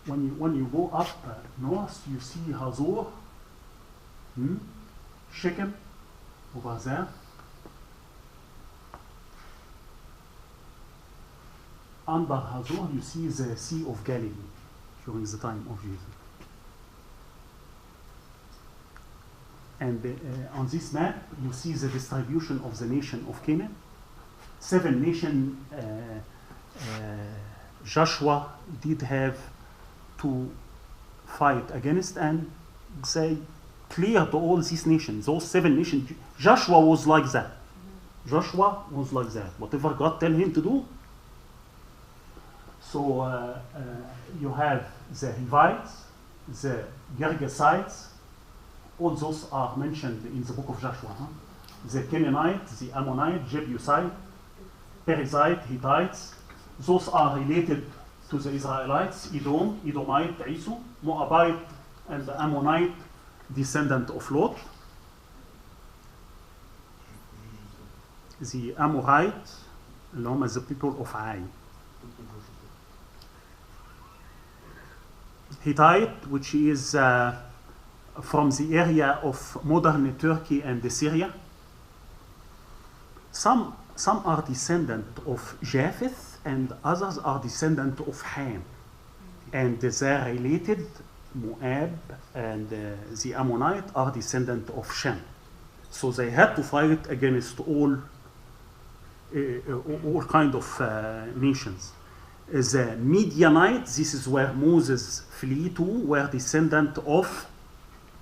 When you go up north, you see Hazor, Shechem, over there. Under Hazor, you see the Sea of Galilee during the time of Jesus. And on this map, you see the distribution of the nation of Canaan. 7 nations Joshua did have to fight against, and they cleared all these nations, those 7 nations. Joshua was like that. Joshua was like that. Whatever God tell him to do. So you have the Hivites, the Girgasites, all those are mentioned in the book of Joshua. The Canaanites, the Ammonites, Jebusite, Perizzite, Hittites, those are related to the Israelites, Edom, Edomite, Isu, Moabite, and the Ammonite, descendant of Lot. The Amorite, known as the people of Ai. Hittite, which is from the area of modern Turkey and Syria. Some are descendant of Japheth, and others are descendant of Ham. And they are related, Moab and the Ammonite are descendant of Shem. So they had to fight against all kind of nations. The Midianites, this is where Moses flee to, were descendant of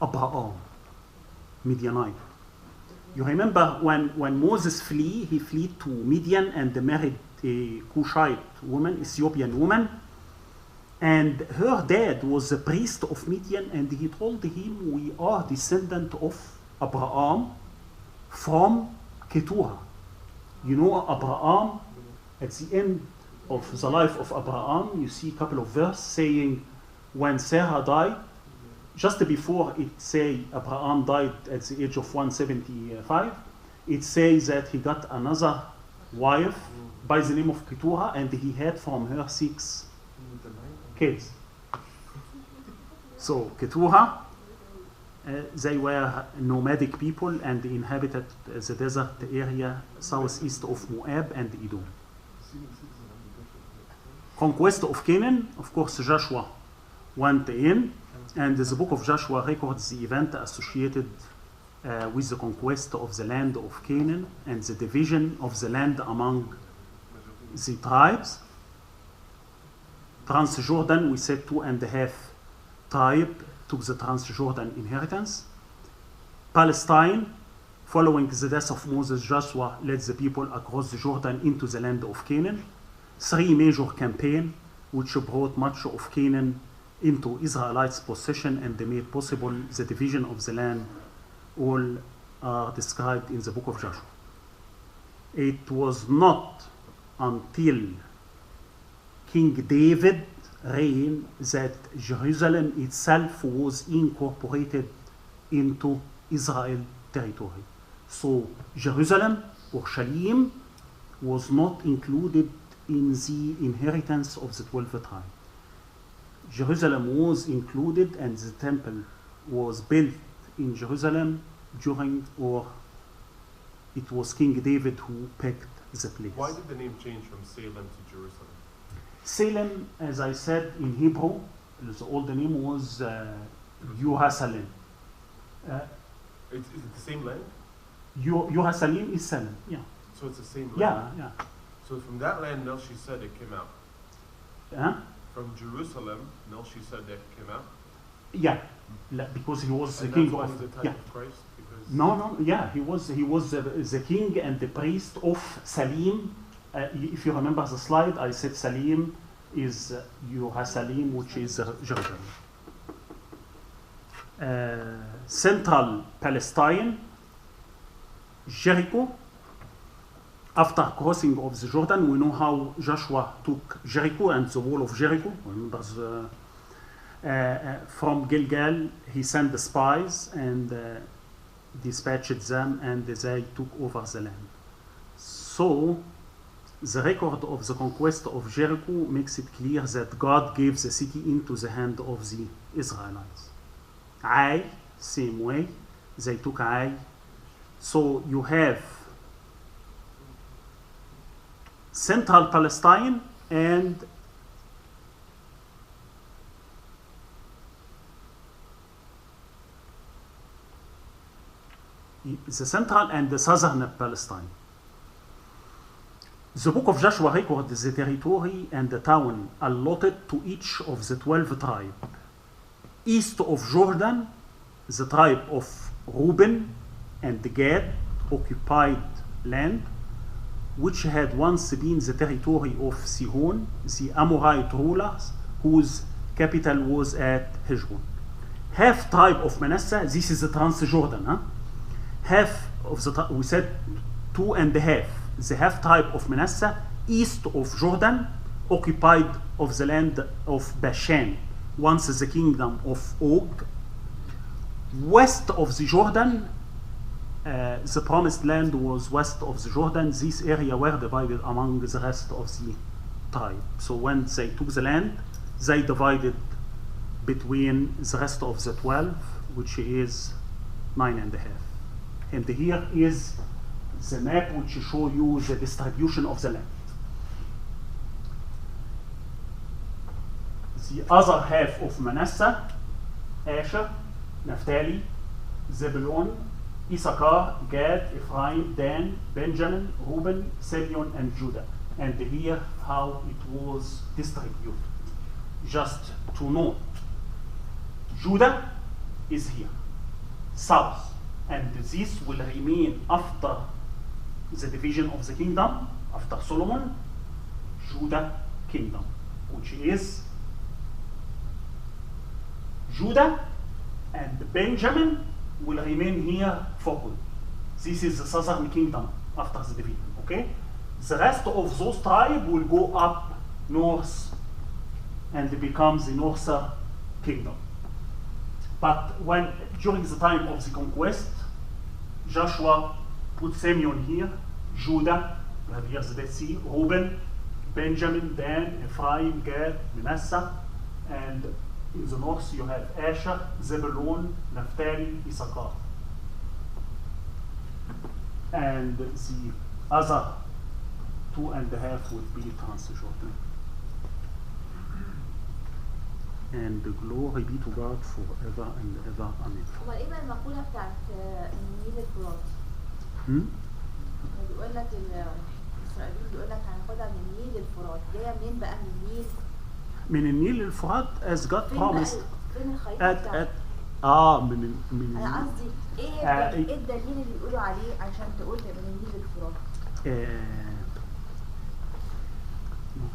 Abraham, Midianite. You remember when Moses flee, he fled to Midian and married a Cushite woman, Ethiopian woman, and her dad was a priest of Midian, and he told him, we are descendant of Abraham from Keturah. You know Abraham, at the end of the life of Abraham, you see a couple of verses saying, when Sarah died, just before it say Abraham died at the age of 175, it says that he got another wife by the name of Keturah, and he had from her 6 kids. So Keturah, they were nomadic people and inhabited the desert area southeast of Moab and Edom. conquest of Canaan, of course, Joshua went in, and the book of Joshua records the event associated with the conquest of the land of Canaan and the division of the land among the tribes. Transjordan, we said 2.5 tribes took the Transjordan inheritance. Palestine, following the death of Moses, Joshua led the people across the Jordan into the land of Canaan. 3 major campaigns which brought much of Canaan into Israelites' possession and they made possible the division of the land. All are described in the book of Joshua. It was not until King David reigned that Jerusalem itself was incorporated into Israel territory. So Jerusalem, or Shalim, was not included in the inheritance of the 12 tribes. Jerusalem was included and the temple was built in Jerusalem during, or it was King David who picked the place. Why did the name change from Salem to Jerusalem? Salem, as I said in Hebrew, the old name was Yerusalem. Is it the same land? Yerusalem is Salem, yeah. So it's the same land? Yeah, yeah. So from that land, Melchizedek came out. Huh? From Jerusalem, Melchizedek came out. Yeah, because he was the And king that's why of, he's the type yeah. of Christ? Because No, yeah, he was the king and the priest of Salim. If you remember the slide, I said Salim is Yerusalem, which is Jerusalem. Central Palestine, Jericho. After crossing of the Jordan, we know how Joshua took Jericho and the wall of Jericho. Remember from Gilgal, he sent the spies and dispatched them, and they took over the land. So the record of the conquest of Jericho makes it clear that God gave the city into the hand of the Israelites. Ai, same way, they took Ai. So you have Central Palestine and the central and the southern Palestine. The book of Joshua records the territory and the town allotted to each of the 12 tribes. East of Jordan, the tribe of Reuben and Gad occupied land, which had once been the territory of Sihon, the Amorite rulers, whose capital was at Heshbon. Half tribe of Manasseh, this is the Transjordan, huh? Half of the, we said 2.5. The half tribe of Manasseh, east of Jordan, occupied of the land of Bashan, once the kingdom of Og. West of the Jordan, the promised land was west of the Jordan. This area were divided among the rest of the tribe. So when they took the land, they divided between the rest of the 12, which is 9.5. And here is the map which show you the distribution of the land. The other half of Manasseh, Asher, Naphtali, Zebulun, Issachar, Gad, Ephraim, Dan, Benjamin, Reuben, Simeon, and Judah. And here how it was distributed. Just to note, Judah is here, south. And this will remain after the division of the kingdom, after Solomon, Judah kingdom, which is Judah and Benjamin will remain here for good. This is the southern kingdom after the division, okay? The rest of those tribes will go up north and becomes the northern kingdom. But when, during the time of the conquest, Joshua put Simeon here, Judah, you have here the Dead Sea, Reuben, Benjamin, Dan, Ephraim, Gad, Manasseh, and in the north you have Asher, Zebulun, Naphtali, Issachar. And the other 2.5 would be Transjordan. and glory be to God forever and ever. Amen. امال ايه بقى المقولة بتاعت النيل الفرات؟ Hmm? بيقول لك الإسرائيليين بيقول لك هناخدها من النيل الفرات، جاية منين بقى من النيل؟ من النيل للفرات as God فين promised. بقى فين الخريطة at بتاعته؟ من أنا النيل. قصدي إيه إيه الدليل اللي بيقولوا عليه عشان تقول من النيل الفرات؟ No.